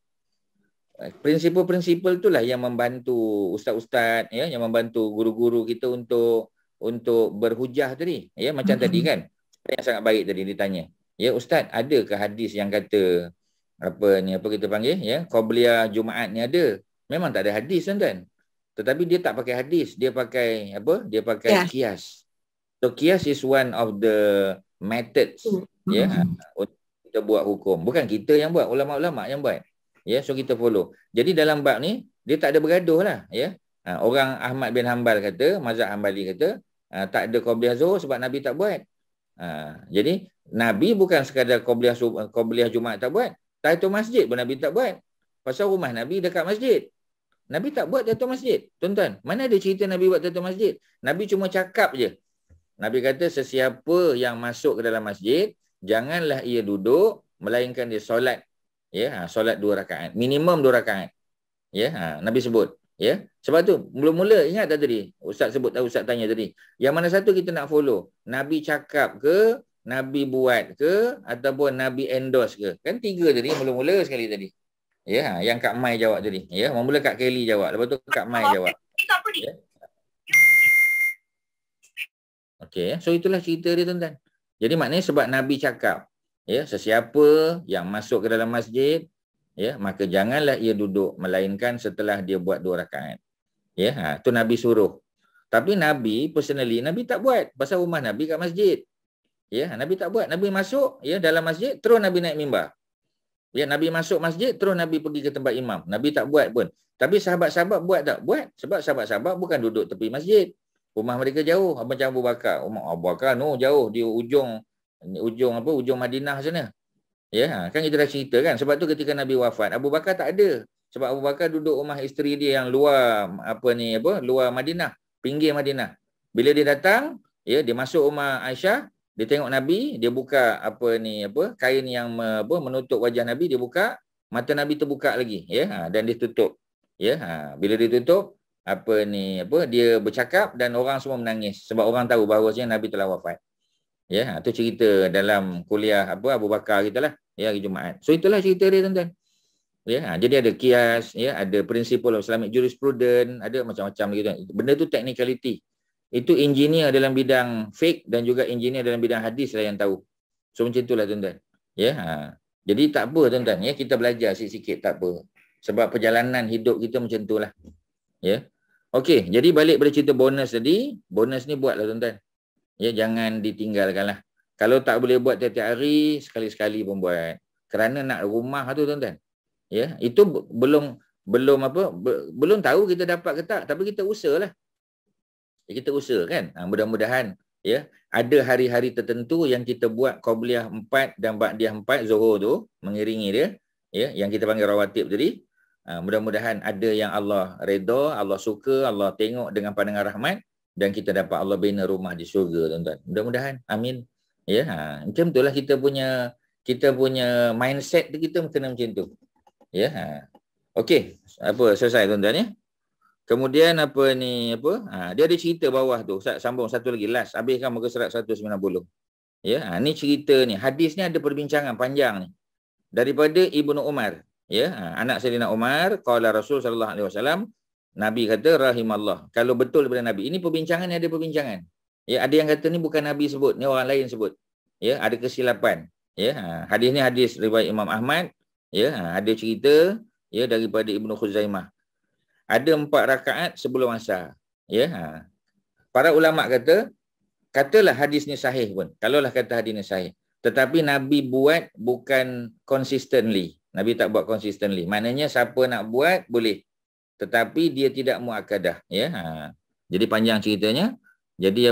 Prinsipal-prinsipal itulah yang membantu ustaz-ustaz, ya, yang membantu guru-guru kita untuk berhujah tadi, ya, macam tadi kan. Yang sangat baik tadi ditanya. Ya, ustaz, adakah hadis yang kata apa kita panggil, ya, qabliyah Jumaat ni ada? Memang tak ada hadis, tuan-tuan. Tetapi dia tak pakai hadis, dia pakai apa? Dia pakai qiyas. So qiyas is one of the methods, ya, untuk kita buat hukum. Bukan kita yang buat, ulama-ulama yang buat. Ya, so kita follow. Jadi dalam bab ni dia tak ada bergaduh lah, ya. Orang Ahmad bin Hanbal kata, mazhab Hanbali kata, tak ada qabliyah zuhur sebab Nabi tak buat. Jadi Nabi bukan sekadar qabliyah Jumaat tak buat, tahiyatul masjid pun Nabi tak buat. Pasal rumah Nabi dekat masjid. Nabi tak buat tahiyatul masjid. Tuan-tuan, mana ada cerita Nabi buat tahiyatul masjid? Nabi cuma cakap je. Nabi kata sesiapa yang masuk ke dalam masjid, janganlah ia duduk, melainkan dia solat. Ya, solat 2 rakaat. Minimum 2 rakaat. Ya, Nabi sebut. Ya, sebab tu mula-mula ingat tak tadi? Ustaz sebut tahu, Ustaz tanya tadi. Yang mana satu kita nak follow? Nabi cakap ke, Nabi buat ke, ataupun Nabi endorse ke? Kan 3 tadi, mula-mula sekali tadi. Ya, yang Kak Mai jawab tadi. Ya, mula Kak Kelly jawab. Lepas tu Kak Mai jawab. Ya. Okey, so itulah cerita dia, tuan-tuan. Jadi maknanya sebab Nabi cakap, ya, sesiapa yang masuk ke dalam masjid, ya, maka janganlah ia duduk melainkan setelah dia buat 2 rakaat. Ya, tu Nabi suruh. Tapi Nabi personally Nabi tak buat pasal rumah Nabi kat masjid. Ya, Nabi tak buat. Nabi masuk ya dalam masjid, terus Nabi naik mimbar. Ya, Nabi masuk masjid, terus Nabi pergi ke tempat imam. Nabi tak buat pun. Tapi sahabat-sahabat buat tak? Buat. Sebab sahabat-sahabat bukan duduk tepi masjid. Rumah mereka jauh. Macam Abu Bakar. Abu Bakar jauh di ujung Madinah sana. Ya, kan kita dah cerita kan. Sebab tu ketika Nabi wafat, Abu Bakar tak ada. Sebab Abu Bakar duduk rumah isteri dia yang luar luar Madinah, pinggir Madinah. Bila dia datang, ya, dia masuk rumah Aisyah, dia tengok Nabi, dia buka kain yang menutup wajah Nabi, dia buka, mata Nabi terbuka lagi, ya, dan dia tutup. Ya, bila dia tutup, dia bercakap dan orang semua menangis sebab orang tahu bahawasanya Nabi telah wafat. Ya, tu cerita dalam kuliah Abu Bakar kita lah, ya, hari Jumaat. So itulah cerita dia, tuan-tuan. Ya, jadi ada kias, ya, ada prinsipal of Islamic jurisprudence, ada macam-macam lagi, tuan. Benda tu technicality. Itu engineer dalam bidang fiqh dan juga engineer dalam bidang hadis lah yang tahu. So macam itulah, tuan-tuan. Ya, jadi tak apa, tuan-tuan, ya, kita belajar sikit-sikit, tak apa. Sebab perjalanan hidup kita macam itulah. Ya. Okey, jadi balik pada cerita bonus tadi, bonus ni buatlah, tuan-tuan. Ya, jangan ditinggalkanlah. Kalau tak boleh buat tiap-tiap hari, sekali-sekali pun buat. Kerana nak rumah tu, tuan-tuan. Ya, itu belum tahu kita dapat ke tak, tapi kita usahalah. Kita usaha kan. Mudah-mudahan ya ada hari-hari tertentu yang kita buat qabliyah 4 dan ba'diyah 4 zuhur tu mengiringi dia, ya, yang kita panggil rawatib tadi. Mudah-mudahan ada yang Allah redha, Allah suka, Allah tengok dengan pandangan rahmat dan kita dapat Allah bina rumah di syurga, tuan-tuan. Mudah-mudahan. Amin. Ya, macam itulah kita punya mindset kita kena macam tu. Ya. Okey, selesai, tuan-tuan, ya. Kemudian dia ada cerita bawah tu. Ustaz sambung satu lagi last. Habiskan muka surat 190. Ya, ni cerita ni. Hadis ni ada perbincangan panjang ni. Daripada Ibnu Umar, ya, anak Sayyidina Umar, qala Rasul sallallahu alaihi wasallam, Nabi kata rahimallah. Kalau betul daripada Nabi. Ini perbincangan ni, ada perbincangan. Ya, ada yang kata ni bukan Nabi sebut, ni orang lain sebut. Ya, ada kesilapan. Ya, hadis ni hadis riwayat Imam Ahmad. Ya, ada cerita ya daripada Ibnu Khuzaimah. Ada 4 rakaat sebelum asar. Ya. Para ulama katalah hadis ni sahih pun. Kalaulah kata hadis ni sahih. Tetapi Nabi buat bukan consistently. Nabi tak buat consistently. Maknanya siapa nak buat boleh. Tetapi dia tidak muakkadah. Ya. Jadi panjang ceritanya. Jadi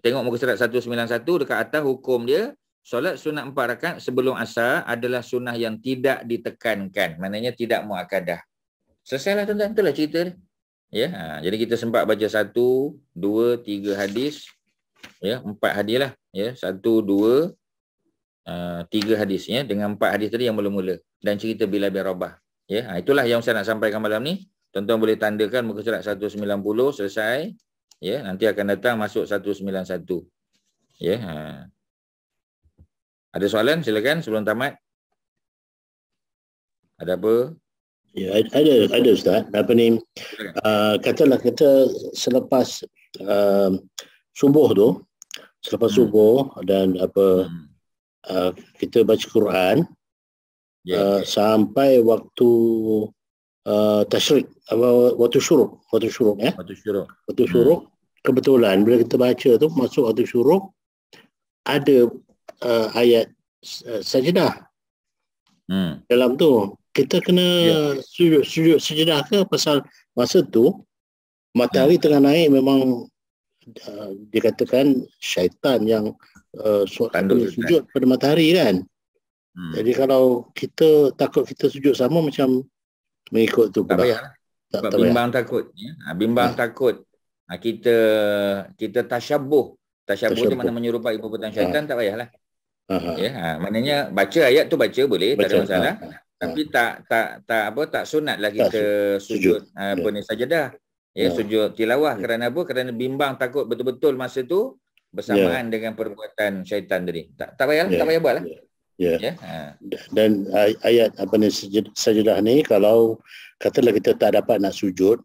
tengok muka surat 191 dekat atas hukum dia. Solat sunat 4 rakaat sebelum asar adalah sunnah yang tidak ditekankan. Maknanya tidak muakkadah. Selesailah, tuan-tuan. Itulah cerita dia. Ya, jadi kita sempat baca 1, 2, 3 hadis. Ya, 4 hadis lah. Ya, 1, 2, 3 hadis. Ya, dengan 4 hadis tadi yang mula-mula. Dan cerita Bilal bin Rabah. Ya, itulah yang saya nak sampaikan malam ni. Tuan-tuan boleh tandakan muka surat 190 selesai. Ya, nanti akan datang masuk 191. Ya. Ada soalan? Silakan sebelum tamat. Ada apa? Ya, ada Ustaz. Katalah kita selepas subuh tu, subuh dan kita baca Quran sampai waktu tasyrik, waktu syuruk ya. Waktu syuruk kebetulan bila kita baca tu masuk waktu syuruk ada ayat sajdah dalam tu. Kita kena sujud sejedah ke pasal masa tu matahari tengah naik, memang dikatakan syaitan yang sujud pada matahari kan. Jadi kalau kita takut kita sujud sama macam mengikut tu tak payah. Sebab bimbang takut ya. Bimbang takut. Kita tasyabuh. Tasyabuh tu mana menyerupai perbuatan syaitan, tak payahlah. Ya, maknanya baca ayat tu baca boleh, tak ada masalah. Tapi tak sunatlah kita sujud sajadah. Ya, sujud tilawah. Kerana apa? Kerana bimbang takut betul-betul masa tu bersamaan dengan perbuatan syaitan tadi. Tak payah buatlah. Dan ayat sajadah ni, kalau katalah kita tak dapat nak sujud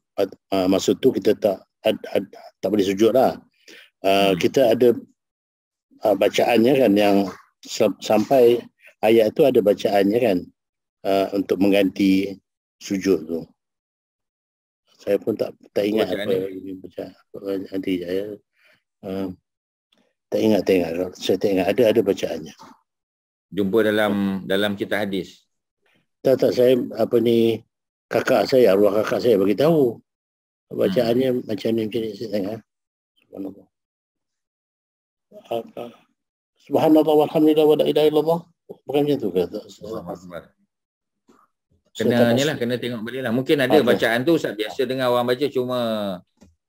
masa tu, kita tak boleh sujud lah. Kita ada bacaannya kan, yang sampai ayat tu ada bacaannya kan. untuk mengganti sujud tu. Saya pun tak ingat apa ini baca nanti saya tak ingat. Saya tak ingat ada bacaannya. Jumpa dalam kitab hadis. Tak saya kakak saya, arwah kakak saya bagi tahu. Bacaannya macam ni saya tengok. Subhanallah. Subhanallah walhamdulillah wa la ilaha illallah. Bukan macam tu ke? Kena tengok balik lah. Mungkin ada bacaan tu Ustaz biasa dengar orang baca, cuma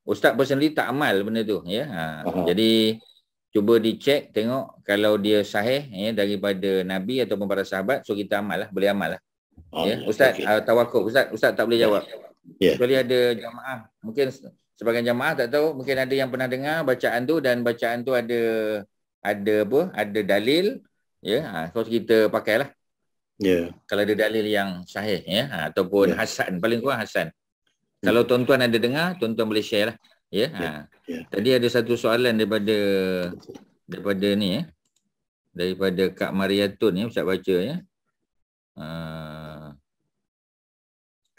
Ustaz personally tak amal benda tu. Jadi cuba dicek, tengok kalau dia sahih daripada Nabi ataupun para sahabat, so kita amal lah, boleh amal lah. Ustaz tawakuf, Ustaz tak boleh jawab. Kecuali ada jamaah, mungkin sebagian jamaah tak tahu, mungkin ada yang pernah dengar bacaan tu dan bacaan tu ada dalil, so kita pakailah. Kalau ada dalil yang sahih ataupun hasan, paling kurang hasan. Kalau tuan-tuan ada dengar, tuan-tuan boleh share lah. Tadi ada satu soalan daripada ni daripada Kak Mariatun ni, Ustaz baca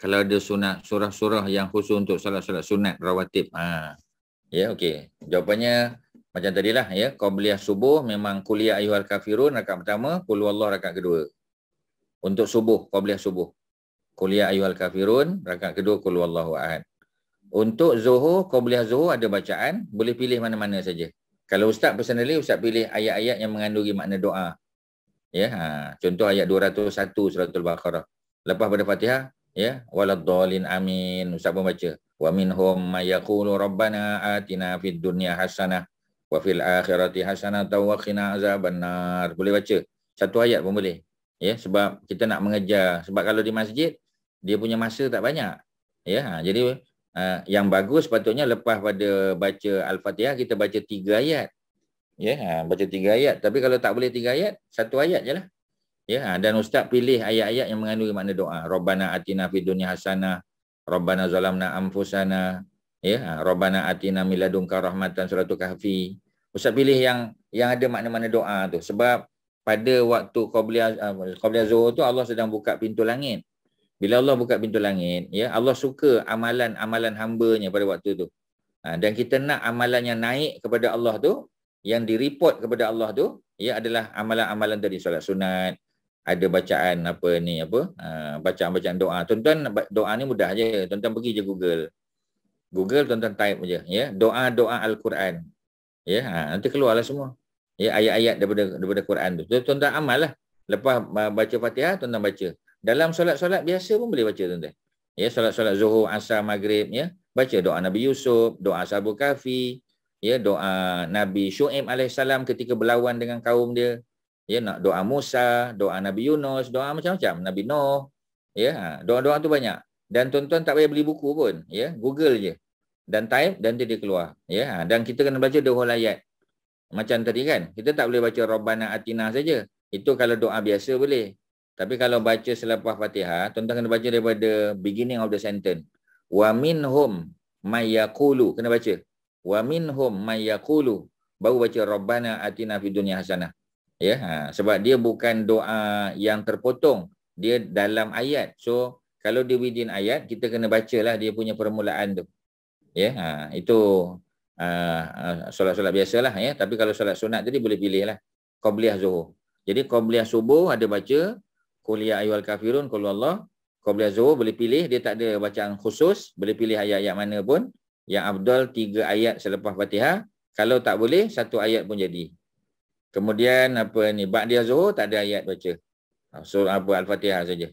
kalau ada surah-surah yang khusus untuk solat-solat sunat rawatib. Okey. Jawapannya macam tadilah qabliyah subuh memang qul ya ayyuhal kafirun rakaat pertama, qul huwallahu rakaat kedua. Untuk subuh, qabliyah subuh, qul ya ayyuhal kafirun, rakaat kedua qul huwallahu ahad. Untuk zuhur, qabliyah zuhur ada bacaan, boleh pilih mana-mana saja. Kalau Ustaz personally, Ustaz pilih ayat-ayat yang mengandungi makna doa. Contoh ayat 201 surah Al-Baqarah. Lepas pada Fatihah, waladdallin amin, Ustaz pun baca. Wa minhum may yaqulu rabbana atina fid dunya hasanah wa fil akhirati hasanah wa qina azabannar. Boleh baca. Satu ayat pun boleh. Sebab kita nak mengejar. Sebab kalau di masjid, dia punya masa tak banyak. Jadi yang bagus patutnya lepas pada baca Al-Fatihah, kita baca 3 ayat. Baca 3 ayat. Tapi kalau tak boleh 3 ayat, 1 ayat je lah. Dan Ustaz pilih ayat-ayat yang mengandungi makna doa. Rabbana atina fid dunya hasanah, Rabbana zalamna anfusana, Rabbana atina min ladunka rahmatan, surah Kahfi. Ustaz pilih yang ada makna-makna doa tu. Sebab pada waktu qabliyah zuhur tu Allah sedang buka pintu langit. Bila Allah buka pintu langit, Allah suka amalan-amalan hamba-Nya pada waktu tu. Dan kita nak amalan yang naik kepada Allah tu, yang direport kepada Allah tu, adalah amalan-amalan tadi, solat sunat, ada bacaan bacaan-bacaan doa. Tuan-tuan, doa ni mudah je. Tuan-tuan pergi je Google, tuan-tuan type je, doa-doa Al-Quran. Nanti keluarlah semua. Ayat-ayat daripada Quran tu. Tuan-tuan amal lah. Lepas baca Fatihah, tuan-tuan baca. Dalam solat-solat biasa pun boleh baca, tuan-tuan. Solat-solat Zuhur, Asar, Maghrib, baca doa Nabi Yusuf, doa Ashabul Kahfi, doa Nabi Syuaib alaihissalam ketika berlawan dengan kaum dia. Nak doa Musa, doa Nabi Yunus, doa macam-macam, Nabi Nuh. Doa-doa tu banyak. Dan tuan-tuan tak payah beli buku pun, Google je. Dan type dan dia keluar. Dan kita kena baca the whole ayat. Macam tadi kan, kita tak boleh baca Rabbana Atina saja. Itu kalau doa biasa boleh. Tapi kalau baca selepas Fatihah, tuan-tuan kena baca daripada beginning of the sentence. Wa minhum may yaqulu, kena baca. Wa minhum may yaqulu, baru baca Rabbana Atina fid dunya hasanah. Sebab dia bukan doa yang terpotong, dia dalam ayat. So kalau dia within ayat, kita kena bacalah dia punya permulaan tu. Itu solat-solat biasalah. Tapi kalau solat sunat tadi boleh pilih lah. Qabliyah zuhur. Jadi qabliyah subuh ada baca qul ya ayyuhal kafirun, qul huwallah. Qabliyah zuhur boleh pilih, dia tak ada bacaan khusus, boleh pilih ayat-ayat mana pun. Yang afdal 3 ayat selepas Fatihah. Kalau tak boleh, 1 ayat pun jadi. Kemudian ba'diyah zuhur tak ada ayat baca. Surah Al-Fatihah saja.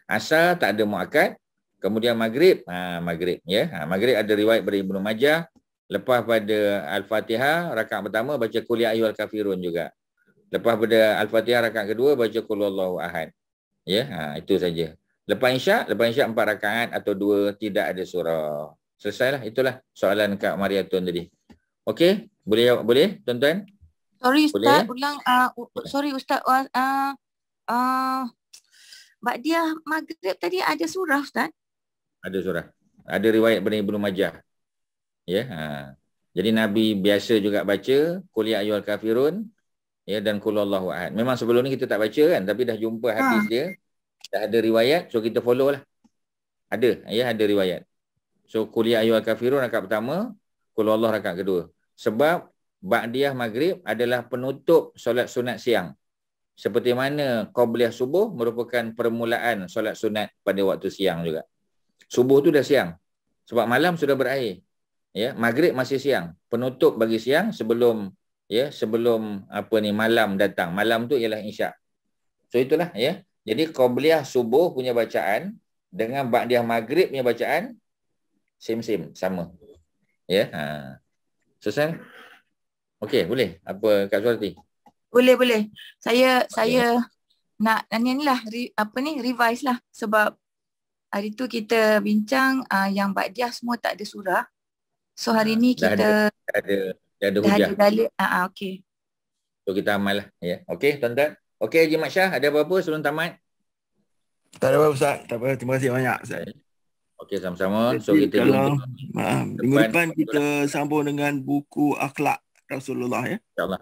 Asar tak ada muakkad. Kemudian Maghrib, Maghrib. Maghrib ada riwayat dari Ibnu Majah. Lepas pada Al-Fatihah, rakaat pertama baca qul ya ayyuhal kafirun juga. Lepas pada Al-Fatihah rakaat kedua baca qul huwallahu ahad. Itu saja. Lepas Isyak 4 rakaat atau 2 tidak ada surah. Selesailah, itulah soalan Kak Mariatun tadi. Okey, boleh jawab, boleh tuan-tuan? Sorry Ustaz, boleh? ulang sorry Ustaz, ba'diyah Maghrib tadi ada surah Ustaz? Ada surah. Ada riwayat dari Ibnu Majah. Jadi Nabi biasa juga baca qul ya ayyuhal kafirun dan qul huwallahu ahad. Memang sebelum ni kita tak baca kan, tapi dah jumpa hadis dia. Dah ada riwayat, so kita follow lah. Ada, ya, ada riwayat. So qul ya ayyuhal kafirun rakaat pertama, qul huwallahu rakaat kedua. Sebab ba'diyah maghrib adalah penutup solat sunat siang. Seperti mana qabliyah subuh merupakan permulaan solat sunat pada waktu siang juga. Subuh tu dah siang. Sebab malam sudah berakhir. Ya, maghrib masih siang. Penutup bagi siang sebelum malam datang. Malam tu ialah isyak. So itulah, ya. Jadi qabliyah subuh punya bacaan dengan ba'diyah maghrib punya bacaan same sama. Ya. Selesai? Okey, boleh. Apa Kak Surati? Boleh. Saya nak nanya ni lah, revise lah. Sebab hari tu kita bincang yang ba'diyah semua tak ada surah. So hari ni kita dah ada hujah. Dalil. Okey. So kita amal lah, ya. Okey, tuan-tuan. Okey, Haji Mat Syah, ada apa-apa sebelum tamat? Tak ada apa Ustaz. Tak apa. Terima kasih banyak Ustaz. Okey, sama-sama. So kita minggu depan kita sambung dengan buku akhlak Rasulullah, ya. InsyaAllah.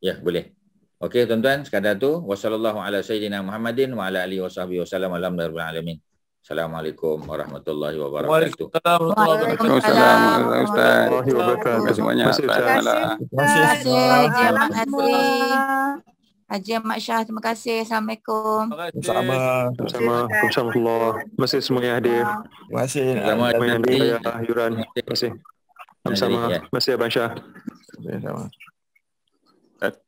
Ya, boleh. Okey, tuan-tuan, sekadar tu wassallallahu ala sayyidina Muhammadin wa ala alihi wasahbihi wasallam alhamdulillahi alamin. Assalamualaikum warahmatullahi wabarakatuh. Waalaikumsalam warahmatullahi wabarakatuh. Terima kasih banyak. Terima kasih. Haji Ahmad Syah, terima kasih. Assalamualaikum. Sama-sama. Waalaikumsalam. Terima kasih semua yang hadir. Terima kasih. Terima kasih Yuran. Terima kasih. Sama-sama. Terima kasih Abang Syah.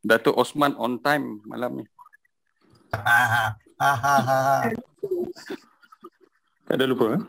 Datuk Osman on time malam ni. Ada lupa.